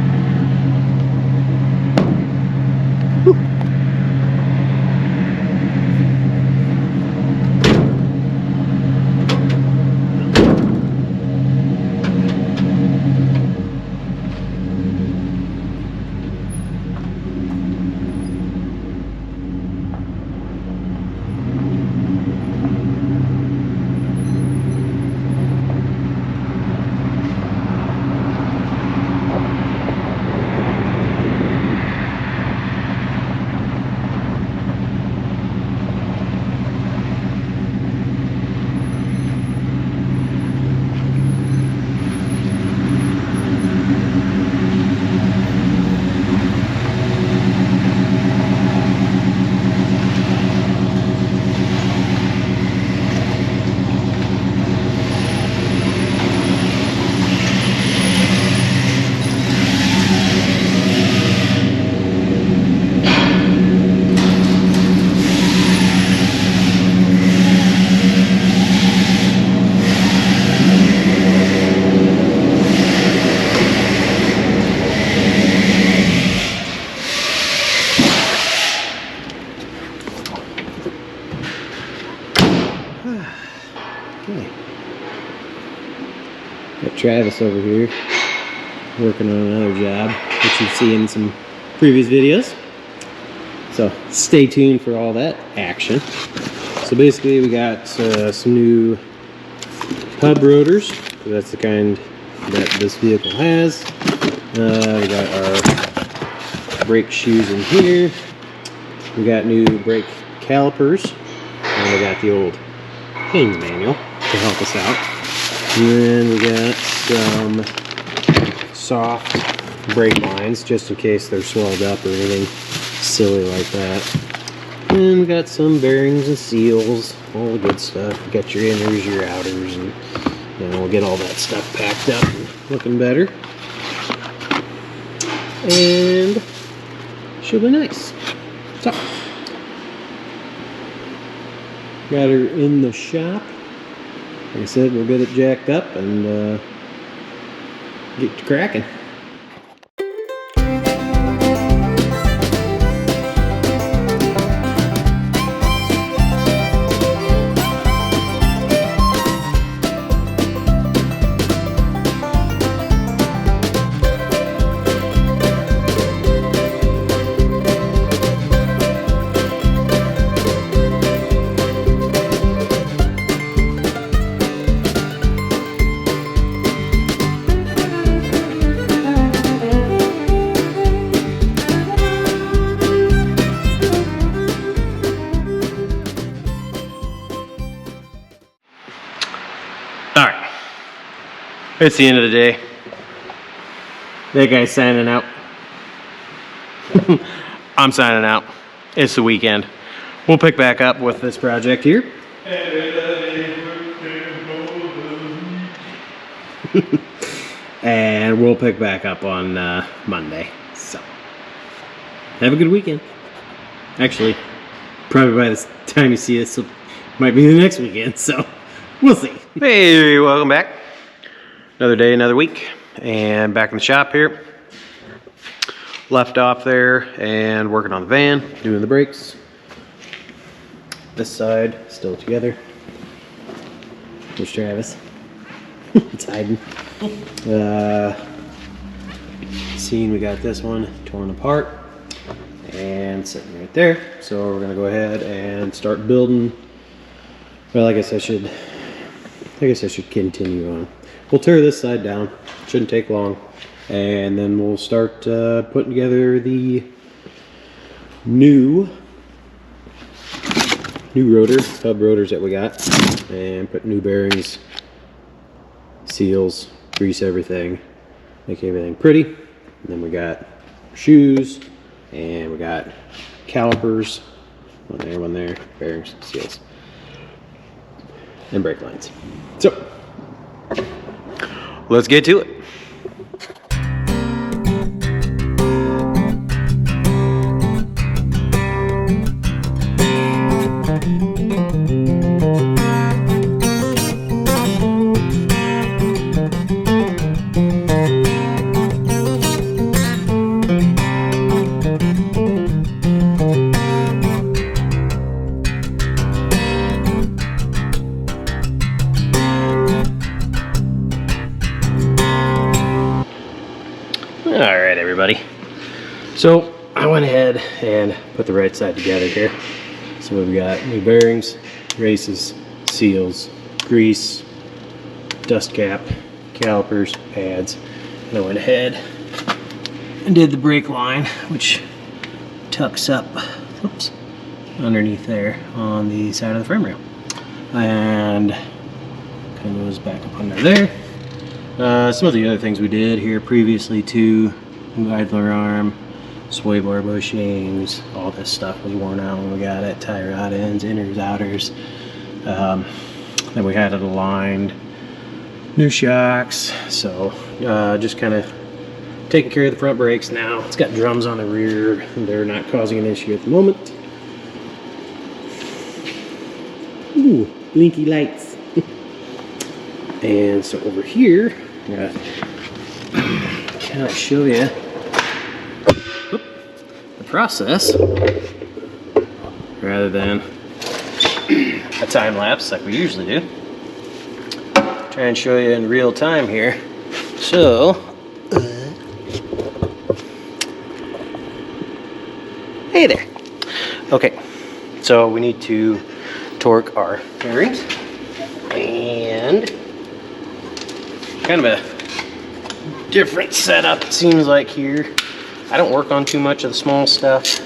Speaker 1: Okay. Got Travis over here working on another job, which you've seen in some previous videos. So stay tuned for all that action. So basically we got some new hub rotors. That's the kind that this vehicle has. We got our brake shoes in here. We got new brake calipers, and we got the old Haynes manual to help us out. And then we got some soft brake lines, just in case they're swelled up or anything silly like that. And we got some bearings and seals, all the good stuff. We got your inners, your outers, and we'll get all that stuff packed up and looking better. And should be nice. So, got her in the shop. Like I said, we'll get it jacked up and get to cracking. It's the end of the day. That guy's signing out. I'm signing out. It's the weekend. We'll pick back up with this project here. And we'll pick back up on Monday. So, have a good weekend. Actually, probably by the time you see this, it might be the next weekend. So, we'll see. Hey, welcome back. Another day, another week, and back in the shop here. Left off there and working on the van, doing the brakes. This side still together. There's Travis. It's hiding. Scene, we got this one torn apart and sitting right there. So we're gonna go ahead and start building. Well, I guess I should continue on. We'll tear this side down, shouldn't take long, and then we'll start putting together the new hub rotors that we got, and put new bearings, seals, grease everything, make everything pretty. And then we got shoes, and we got calipers, one there, bearings, seals, and brake lines. So, let's get to it. Alright everybody, so I went ahead and put the right side together here. So we've got new bearings, races, seals, grease, dust cap, calipers, pads, and I went ahead and did the brake line, which tucks up, oops, underneath there on the side of the frame rail, and kind of goes back up under there. Some of the other things we did here previously too, new idler arm, sway bar bushings, all this stuff was worn out when we got it, tie rod ends, inners, outers. Then we had it aligned, new shocks, so just kind of taking care of the front brakes now. It's got drums on the rear, and they're not causing an issue at the moment. Ooh, blinky lights. And so over here, can I show you the process rather than a time lapse like we usually do. Try and show you in real time here. So, hey there. Okay, so we need to torque our bearings, and kind of a different setup it seems like here. I don't work on too much of the small stuff.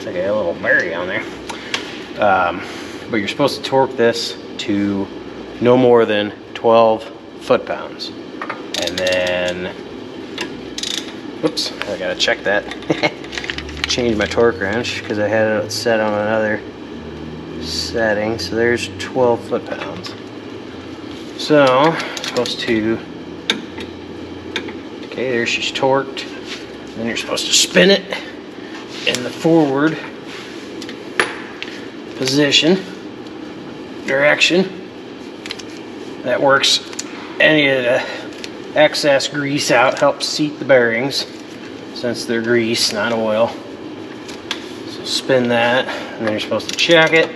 Speaker 1: I Okay, a little berry on there. But you're supposed to torque this to no more than 12 foot-pounds. And then, whoops, I gotta check that. Change my torque wrench because I had it set on another setting. So there's 12 foot-pounds. So, supposed to, okay, there she's torqued. Then you're supposed to spin it in the forward position, direction. That works any of the excess grease out, helps seat the bearings since they're grease, not oil. So spin that, and then you're supposed to check it.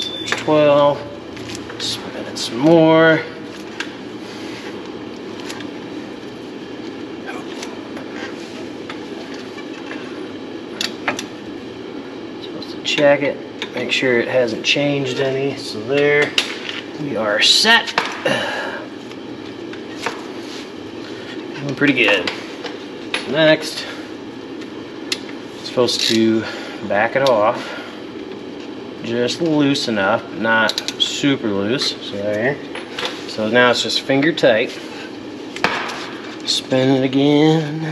Speaker 1: So there's 12. Spin it some more. Check it, make sure it hasn't changed any. So there, we are set. Doing pretty good. Next, supposed to back it off, just loose enough, but not super loose. So there. So now it's just finger tight. Spin it again.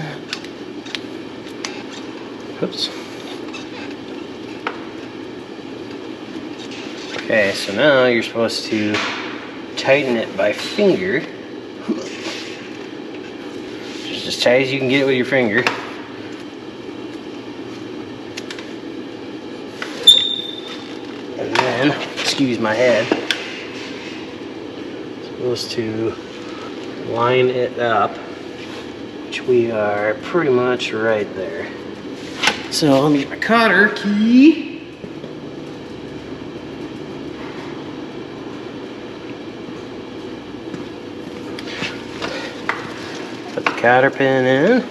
Speaker 1: Oops. Okay, so now you're supposed to tighten it by finger. Just as tight as you can get it with your finger. And then, excuse my head, supposed to line it up, which we are pretty much right there. So let me get my cotter key. Put the cotter pin in.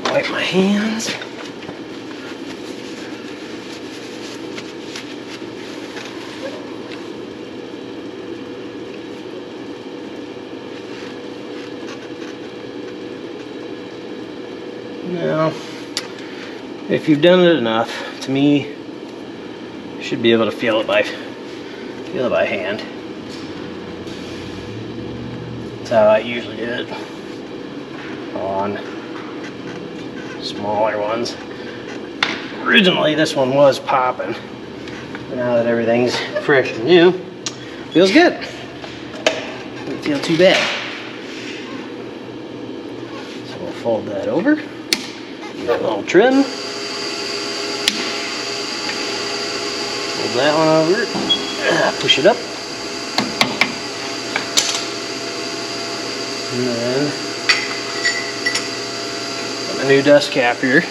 Speaker 1: Wipe my hands. Now, if you've done it enough, to me, you should be able to feel it by hand. That's how I usually do it on smaller ones. Originally, this one was popping. But now that everything's fresh and new, feels good. Doesn't feel too bad. So we'll fold that over. Give it a little trim. Fold that one over. Push it up. And then got my new dust cap here.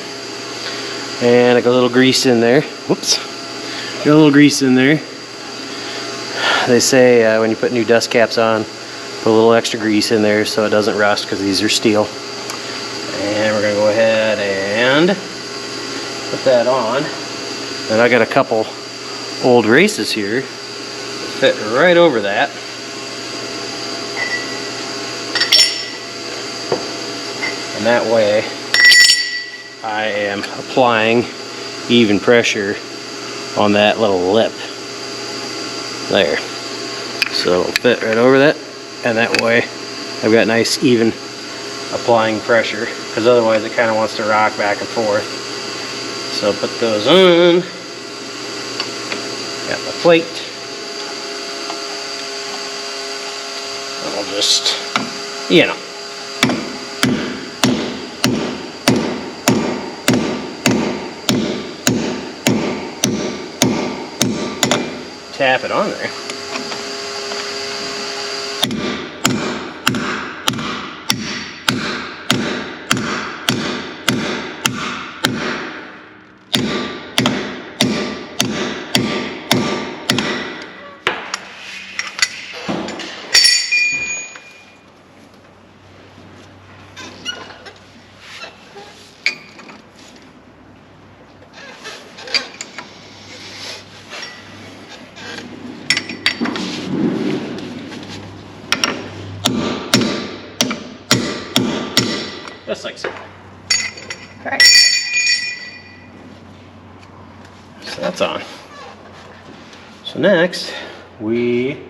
Speaker 1: And I got a little grease in there. Whoops. Got a little grease in there. They say when you put new dust caps on, put a little extra grease in there so it doesn't rust because these are steel. And we're going to go ahead and put that on. And I got a couple old races here. Fit right over that. And that way I am applying even pressure on that little lip there. So it'll fit right over that, and that way I've got nice even applying pressure, because otherwise it kind of wants to rock back and forth. So put those on. Got my plate. I'll just, you know, tap it on there. Just like so.
Speaker 3: Correct.
Speaker 1: So that's on. So next, we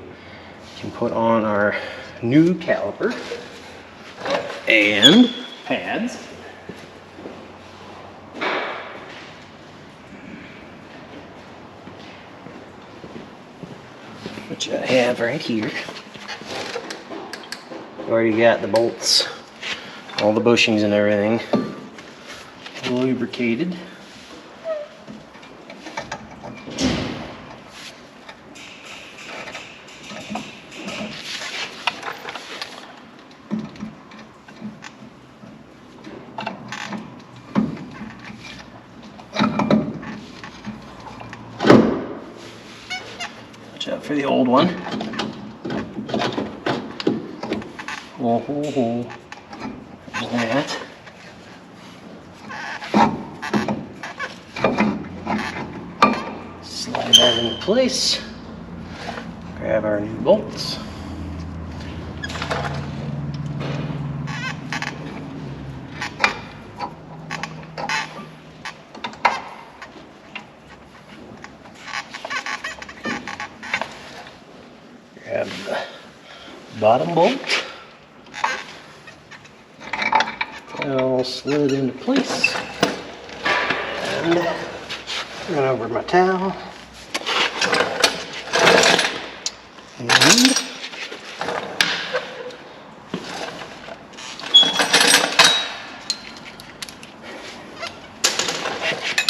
Speaker 1: can put on our new caliper and pads. Which I have right here. Already got the bolts, all the bushings and everything lubricated. Watch out for the old one. Oh, oh, oh. There's that. Slide that into place. Grab our new bolts. Grab the bottom bolt. All slid into place. And run over my towel. And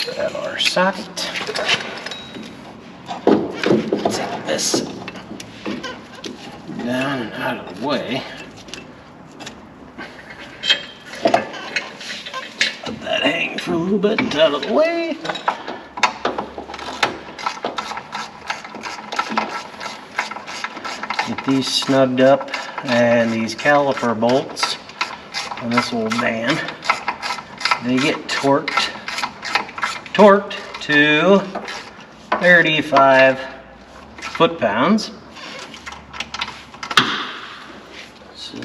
Speaker 1: grab our socket. Take this down and out of the way. Let that hang for a little bit out of the way. Get these snugged up, and these caliper bolts on this old band, they get torqued to 35 foot-pounds. So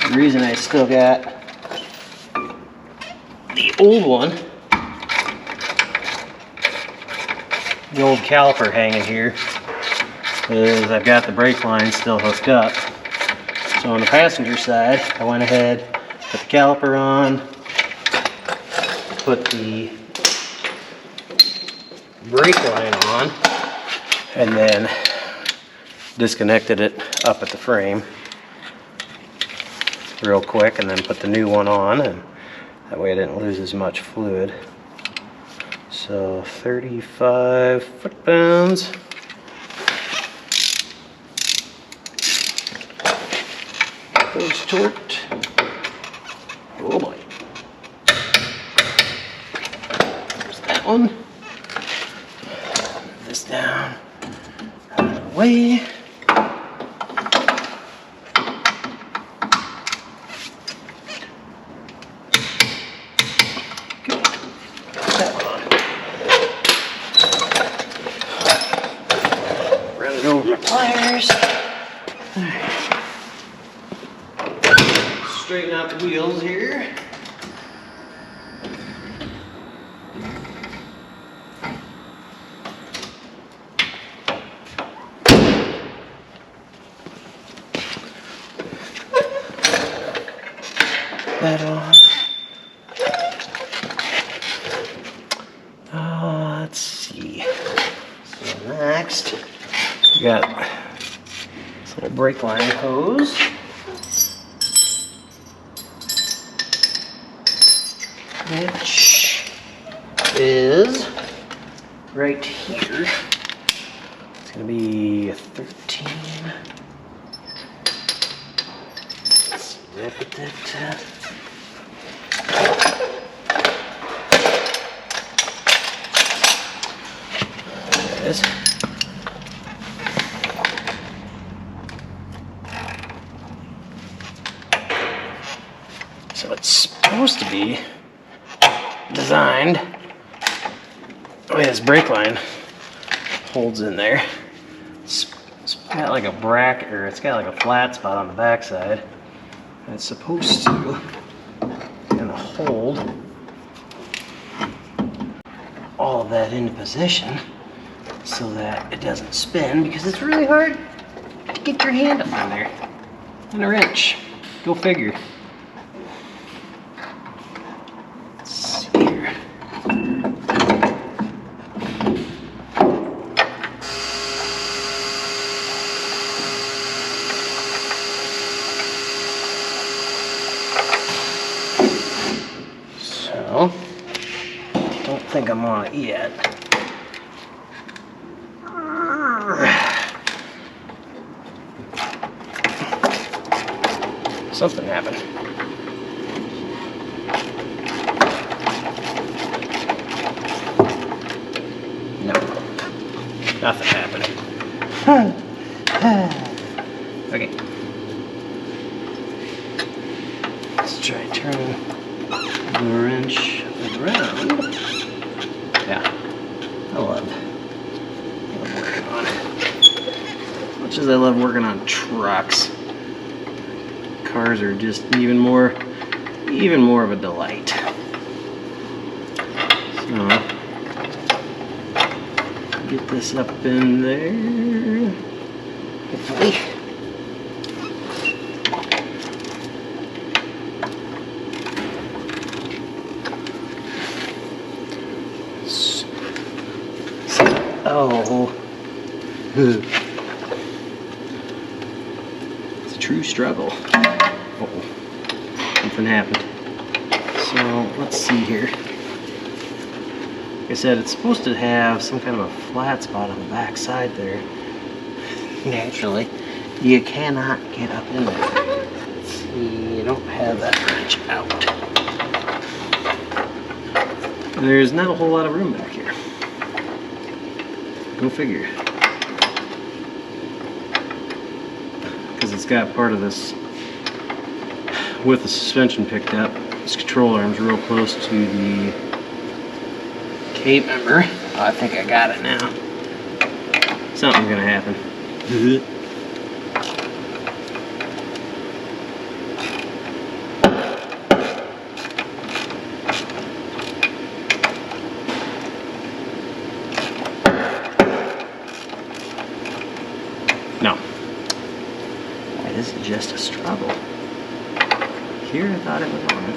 Speaker 1: the reason I still got the old one, the old caliper hanging here, is I've got the brake line still hooked up. So on the passenger side, I went ahead, put the caliper on, put the brake line on, and then disconnected it up at the frame real quick, and then put the new one on, and that way I didn't lose as much fluid. So 35 foot-pounds. Those torqued. Oh boy. There's that one. This down out of the way. Over my pliers. Straighten out the wheels here. That off. Let's see. So next, we got this little brake line hose. Which is right here. It's going to be a 13. Snip it. There it is. So it's supposed to be designed the way this brake line holds in there. It's got like a bracket, or it's got like a flat spot on the backside. And it's supposed to kind of hold all of that into position so that it doesn't spin, because it's really hard to get your hand up in there. And a wrench. Go figure. Let's see here. So, don't think I'm on it yet. Something happened. No, nothing happened. Okay. Let's try turning the wrench around. Yeah, I love working on it. As much as I love working on trucks, cars are just even more of a delight. So, get this up in there, hopefully. Oh, it's a true struggle. Uh-oh, something happened. So let's see here. Like I said, it's supposed to have some kind of a flat spot on the back side there. Naturally, you cannot get up in there. Let's see, you don't have that wrench out. There's not a whole lot of room back here. Go figure. Because it's got part of this with the suspension picked up. This control arm's real close to the K member. Oh, I think I got it now. Something's gonna happen. No. Boy, this is just a struggle. Here I thought it was on it.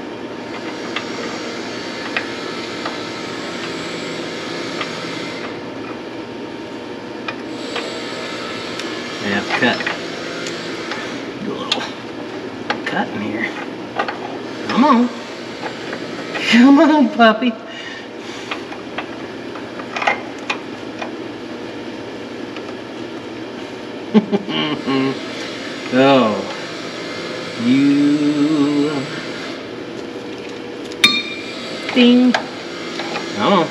Speaker 1: Yeah, cut. Do a little cut in here. Come on. Come on, puppy. Oh, you ding. Come on.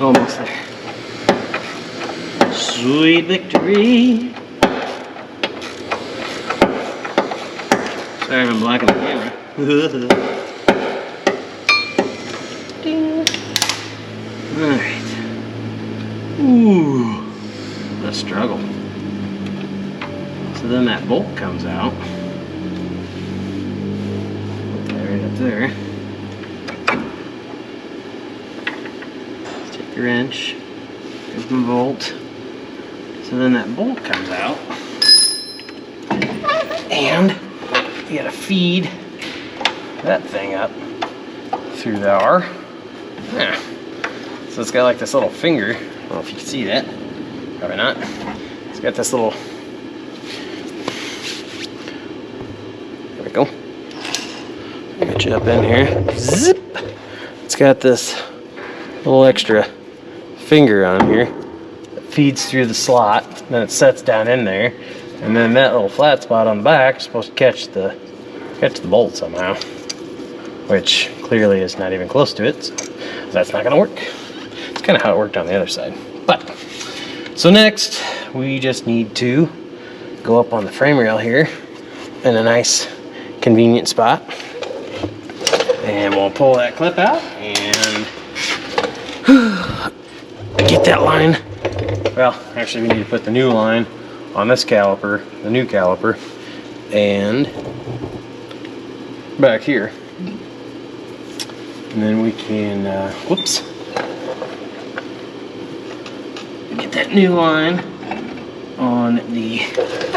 Speaker 1: Almost there. Sweet victory. Sorry if I'm blocking the camera. Ding. Alright. Ooh. What a struggle. So then that bolt comes out. Put that right up there. The wrench, there's the bolt. So then that bolt comes out, and you gotta feed that thing up through there. Yeah. So it's got like this little finger. I don't know if you can see that. Probably not. It's got this little. There we go. Get you up in here. Zip. It's got this little extra finger on here that feeds through the slot, then it sets down in there, and then that little flat spot on the back is supposed to catch the bolt somehow, which clearly is not even close to it, so that's not gonna work. It's kind of how it worked on the other side. But so next we just need to go up on the frame rail here in a nice convenient spot, and we'll pull that clip out and get that line. Well, actually we need to put the new line on this caliper, the new caliper, and back here, and then we can whoops, get that new line on the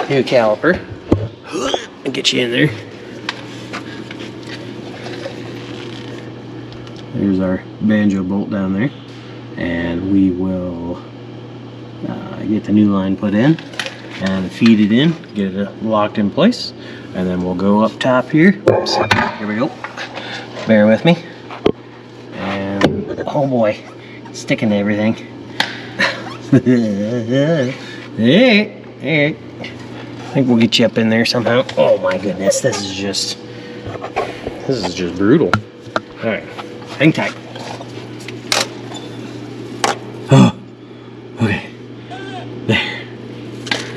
Speaker 1: new caliper and get you in there. There's our banjo bolt down there, and we will get the new line put in and feed it in, get it locked in place, and then we'll go up top here. Oops, here we go. Bear with me. And oh boy, it's sticking to everything. Hey, I think we'll get you up in there somehow. Oh my goodness, this is just brutal. All right, hang tight. Oh, okay.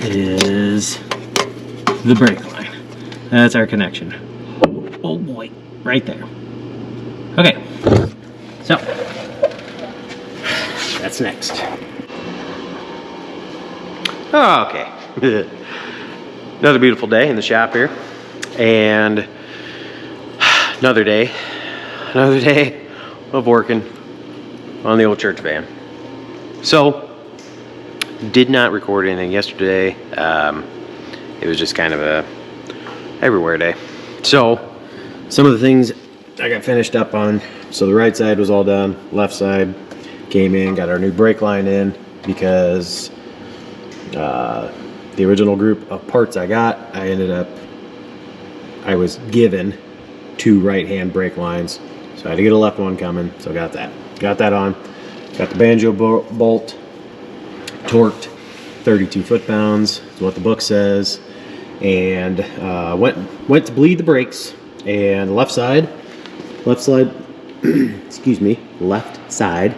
Speaker 1: There is the brake line. That's our connection. Oh boy, right there. Okay, so that's next. Oh, okay. Another beautiful day in the shop here, and another day of working on the old church van. So, did not record anything yesterday. It was just kind of a everywhere day. So, some of the things I got finished up on. So the right side was all done. Left side came in, got our new brake line in, because the original group of parts I was given 2 right-hand brake lines, so I had to get a left one coming, so got that on. Got the banjo bolt torqued, 32 foot-pounds is what the book says, and went to bleed the brakes, and left side excuse me, left side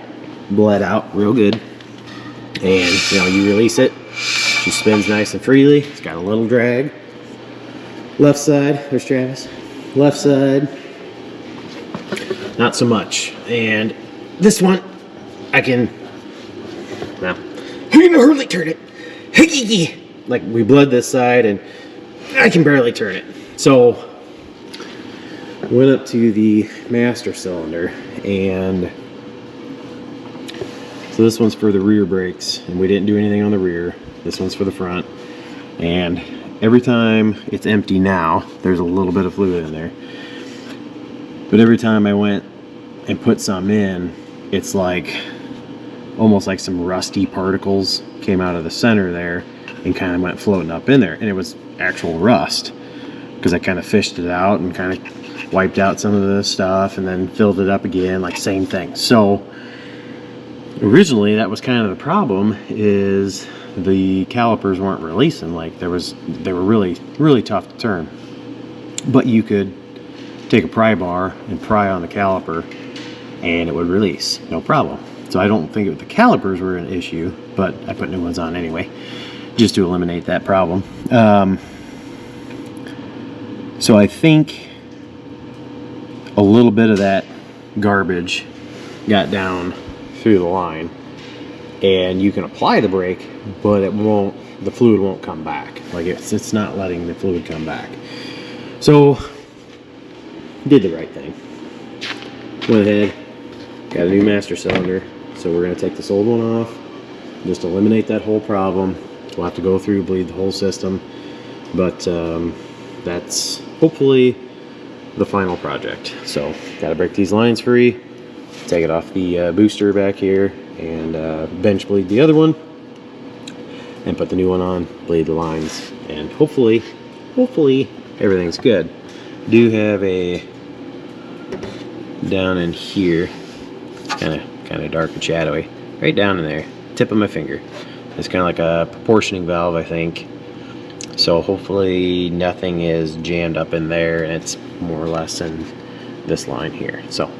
Speaker 1: bled out real good. And you know, you release it, she spins nice and freely. It's got a little drag. Left side, there's Travis. Left side, not so much. And this one, I can hardly turn it. Like, we bled this side and I can barely turn it. So went up to the master cylinder, and so this one's for the rear brakes, and we didn't do anything on the rear. This one's for the front, and every time it's empty now, there's a little bit of fluid in there, but every time I went and put some in, it's like almost like some rusty particles came out of the center there and kind of went floating up in there, and it was actual rust because I kind of fished it out and kind of wiped out some of the stuff and then filled it up again, like same thing. So originally that was kind of the problem, is the calipers weren't releasing. Like they were really tough to turn, but you could take a pry bar and pry on the caliper and it would release, no problem. So I don't think the calipers were an issue, but I put new ones on anyway just to eliminate that problem. So I think a little bit of that garbage got down through the line, and you can apply the brake, but the fluid won't come back. Like it's not letting the fluid come back. So did the right thing. Went ahead, got a new master cylinder. So we're going to take this old one off, just eliminate that whole problem. We'll have to go through, bleed the whole system, but that's hopefully the final project. So got to break these lines free, take it off the booster back here, and bench bleed the other one, and put the new one on, bleed the lines, and hopefully everything's good. Do have a down in here, kind of dark and shadowy. right down in there, tip of my finger. It's kind of like a proportioning valve, I think. So hopefully nothing is jammed up in there, and it's more or less in this line here. So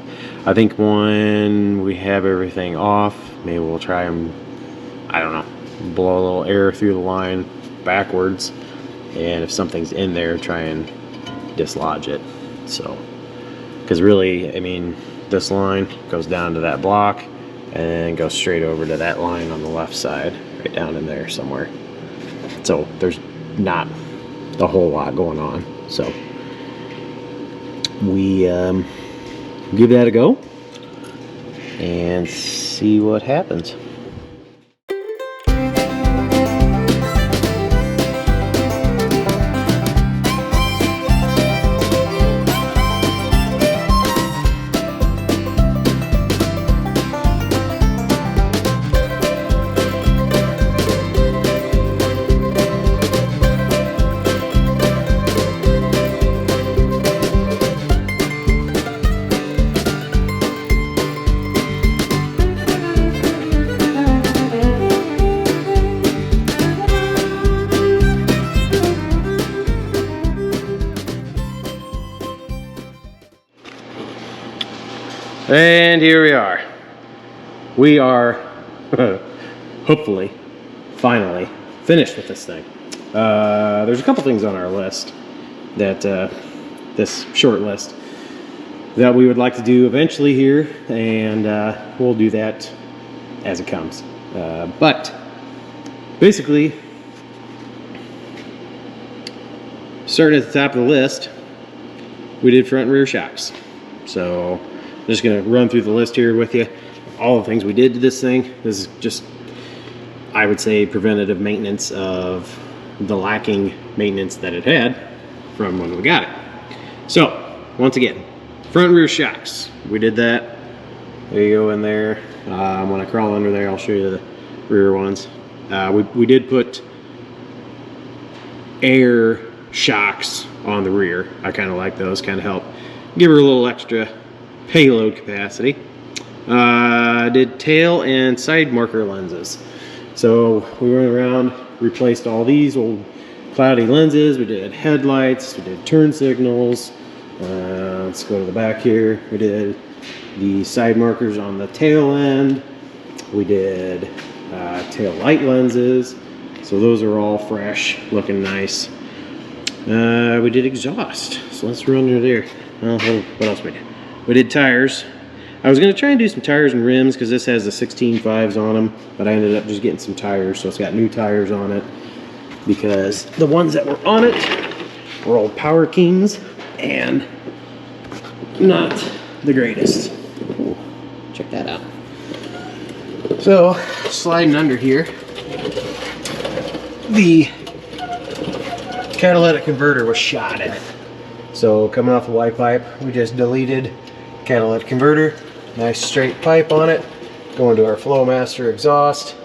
Speaker 1: I think when we have everything off, maybe we'll try and, I don't know, blow a little air through the line backwards, and if something's in there, try and dislodge it. So, because really, I mean, this line goes down to that block and goes straight over to that line on the left side, right down in there somewhere. So there's not a whole lot going on. So we give that a go and see what happens. And here we are. We are hopefully finally finished with this thing. There's a couple things on our list that this short list that we would like to do eventually here, and we'll do that as it comes. But basically, starting at the top of the list, we did front and rear shocks. So I'm just going to run through the list here with you. All the things we did to this thing. This is just, I would say, preventative maintenance of the lacking maintenance that it had from when we got it. So, once again, front and rear shocks. We did that. There you go in there. When I crawl under there, I'll show you the rear ones. We did put air shocks on the rear. I kind of like those, kind of help give her a little extra payload capacity. Did tail and side marker lenses. So we went around, replaced all these old cloudy lenses. We did headlights, we did turn signals. Let's go to the back here. We did the side markers on the tail end. We did tail light lenses. So those are all fresh, looking nice. We did exhaust. So let's run under there. What else we did? We did tires. I was going to try and do some tires and rims because this has the 16.5s on them, but I ended up just getting some tires, so it's got new tires on it because the ones that were on it were old Power Kings and not the greatest. Ooh, check that out. So, sliding under here, the catalytic converter was shot in it. So coming off the Y pipe, we just deleted catalytic converter, nice straight pipe on it, going to our Flowmaster exhaust,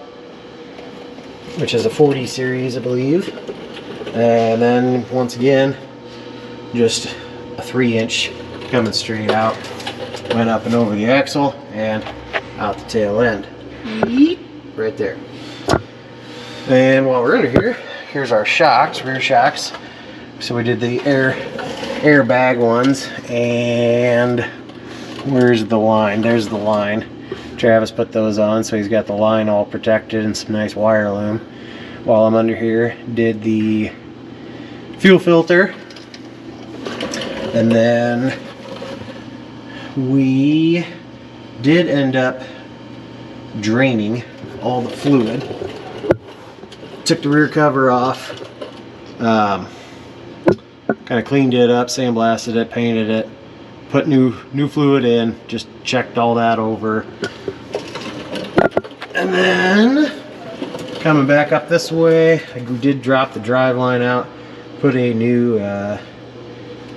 Speaker 1: which is a 40 series, I believe. And then once again, just a 3-inch coming straight out, went up and over the axle and out the tail end, right there. And while we're under here, here's our shocks, rear shocks. So we did the airbag ones, and where's the line? There's the line. Travis put those on, so he's got the line all protected and some nice wire loom. While I'm under here, did the fuel filter, and then we did end up draining all the fluid. Took the rear cover off. Kind of cleaned it up, sandblasted it, painted it, put new fluid in, just checked all that over. And then coming back up this way, I did drop the drive line out, put a new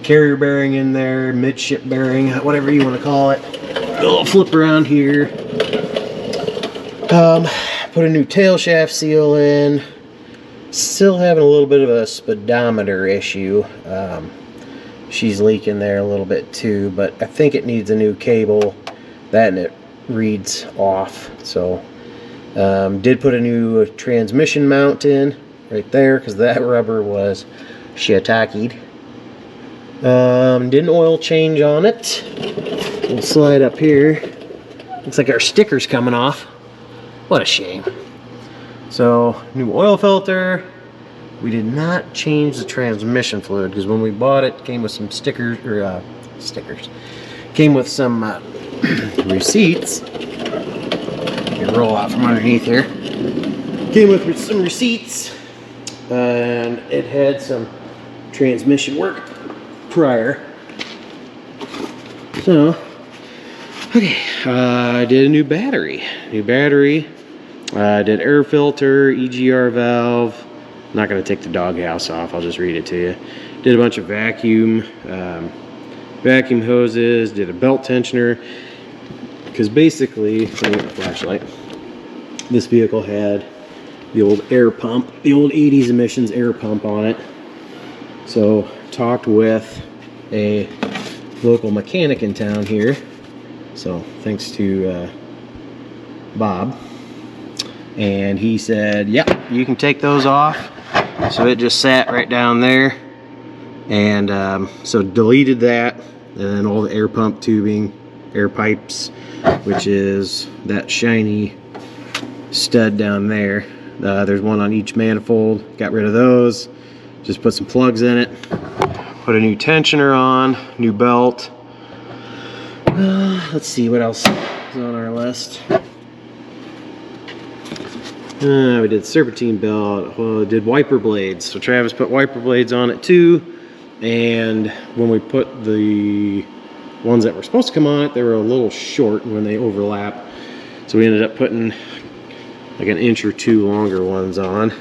Speaker 1: carrier bearing in there, midship bearing, whatever you want to call it. A little flip around here. Put a new tail shaft seal in. Still having a little bit of a speedometer issue. She's leaking there a little bit too, but I think it needs a new cable. That and it reads off, so Did put a new transmission mount in right there because that rubber was shiitaki'd. Did an oil change on it. We'll slide up here. Looks like our sticker's coming off. What a shame. So, new oil filter. We did not change the transmission fluid because when we bought it, it came with some stickers, or stickers. Came with some receipts. You can roll out from underneath here. Came with some receipts, and it had some transmission work prior. So, okay, I did a new battery. Did air filter, EGR valve. I'm not going to take the doghouse off, I'll just read it to you. Did a bunch of vacuum hoses, did a belt tensioner. Because basically, let me get my flashlight. This vehicle had the old air pump, the old 80s emissions air pump on it. So, talked with a local mechanic in town here. So, thanks to Bob. And he said, yep, you can take those off. So it just sat right down there. And so deleted that. And then all the air pump tubing, air pipes, which is that shiny stud down there. There's one on each manifold. Got rid of those. Just put some plugs in it. Put a new tensioner on, new belt. Let's see what else is on our list. We did serpentine belt, did wiper blades. So Travis put wiper blades on it too. And when we put the ones that were supposed to come on it, they were a little short when they overlap. So we ended up putting like an inch or two longer ones on.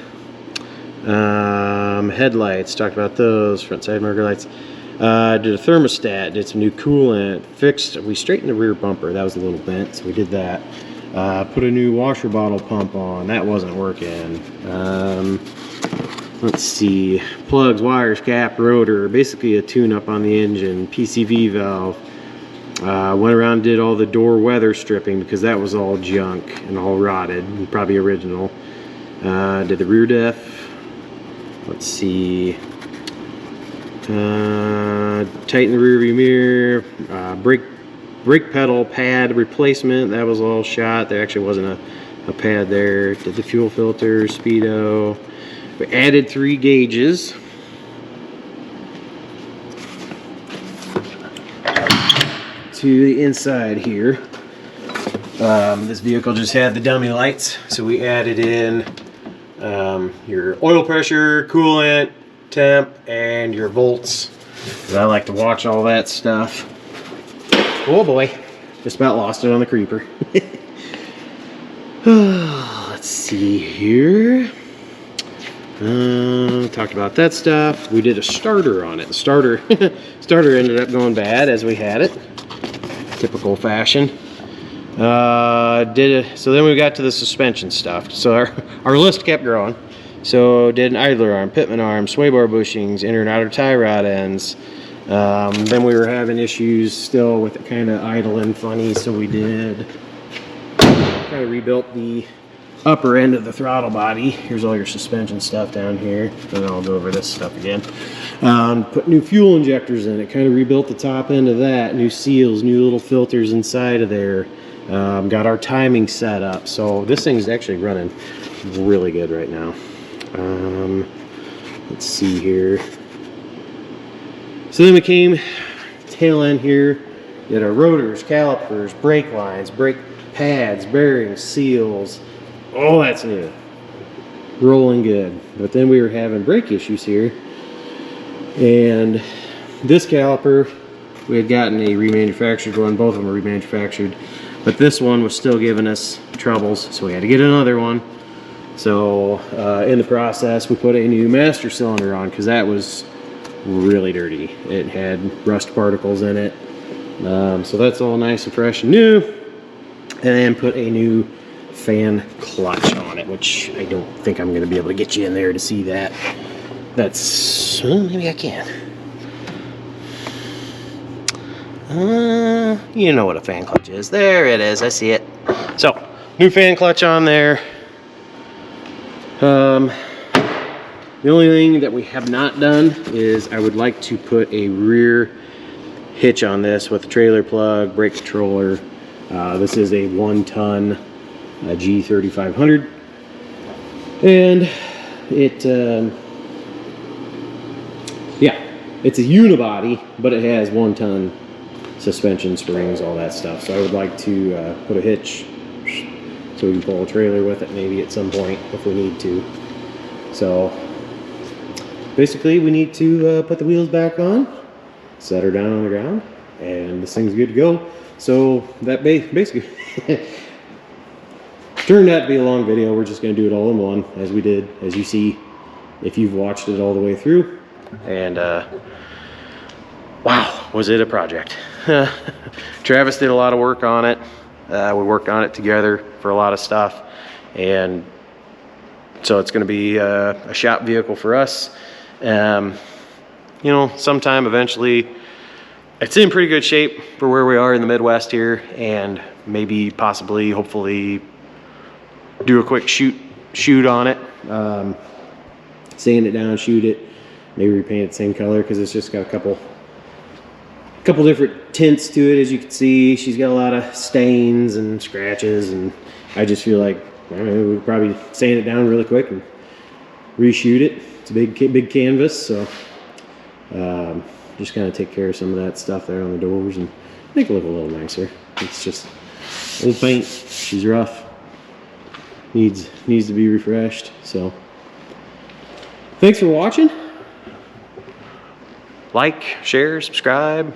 Speaker 1: Headlights, talked about those, front side marker lights. Did a thermostat, did some new coolant, we straightened the rear bumper, that was a little bent, so we did that. Put a new washer bottle pump on, that wasn't working. Let's see, plugs, wires, cap, rotor, basically a tune-up on the engine, PCV valve. Went around and did all the door weather stripping because that was all junk and all rotted, and probably original. Did the rear def. Let's see. Tighten the rear view mirror. Brake pedal pad replacement. That was all shot. There actually wasn't a pad there. Did the fuel filter, speedo. We added 3 gauges. To the inside here. This vehicle just had the dummy lights, so we added in your oil pressure, coolant, temp, and your volts. I like to watch all that stuff. Oh boy, just about lost it on the creeper. Let's see here. Talked about that stuff. We did a starter on it. The starter ended up going bad as we had it. Typical fashion. So then we got to the suspension stuff. So our list kept growing. So did an idler arm, pitman arm, sway bar bushings, inner and outer tie rod ends. Then we were having issues still with it kind of idling funny, so we did kind of rebuilt the upper end of the throttle body. Here's all your suspension stuff down here. And then I'll go over this stuff again. Put new fuel injectors in it, kind of rebuilt the top end of that, new seals, new little filters inside of there. Got our timing set up. So this thing's actually running really good right now. Let's see here. So then we came tail end here, did our rotors, calipers, brake lines, brake pads, bearings, seals, all that's new. Rolling good. But then we were having brake issues here. And this caliper, we had gotten a remanufactured one, both of them were remanufactured. But this one was still giving us troubles, so we had to get another one. So in the process, we put a new master cylinder on because that was really dirty. It had rust particles in it. So that's all nice and fresh and new. And then put a new fan clutch on it, which I don't think I'm going to be able to get you in there to see that. That's, well, maybe I can. You know what a fan clutch is. There it is, I see it. So, New fan clutch on there. The only thing that we have not done is I would like to put a rear hitch on this with a trailer plug, brake controller. This is a 1-ton G3500, and it yeah, it's a unibody, but it has 1-ton suspension, springs, all that stuff. So I would like to put a hitch so we can pull a trailer with it maybe at some point if we need to. So basically we need to put the wheels back on, set her down on the ground, and this thing's good to go. So that basically turned out to be a long video. We're just going to do it all in one, as we did, as you see if you've watched it all the way through. And wow, was it a project. Travis did a lot of work on it. We worked on it together for a lot of stuff, and so it's going to be a shop vehicle for us. You know, sometime eventually. It's in pretty good shape for where we are in the Midwest here, and maybe possibly, hopefully, do a quick shoot on it. Sand it down, shoot it, maybe repaint it the same color, because it's just got a couple different tints to it. As you can see, she's got a lot of stains and scratches, and I just feel like, I don't know, we'd probably sand it down really quick and reshoot it. It's a big canvas, so just kind of take care of some of that stuff there on the doors and make it look a little nicer. It's just old paint. She's rough. Needs to be refreshed. So thanks for watching. Like, share, subscribe,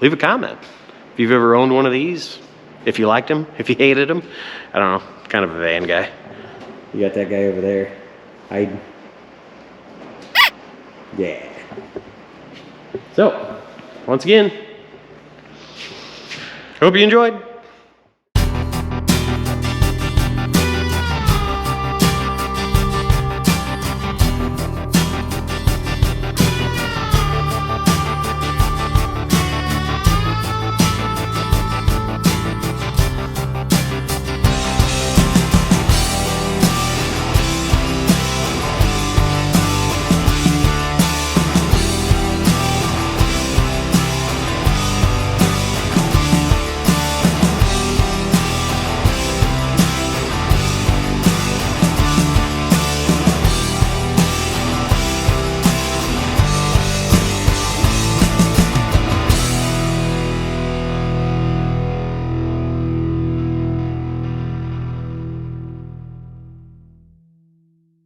Speaker 1: leave a comment if you've ever owned one of these, if you liked them, if you hated them. I don't know, kind of a van guy. You got that guy over there hiding. Yeah. So, once again, hope you enjoyed.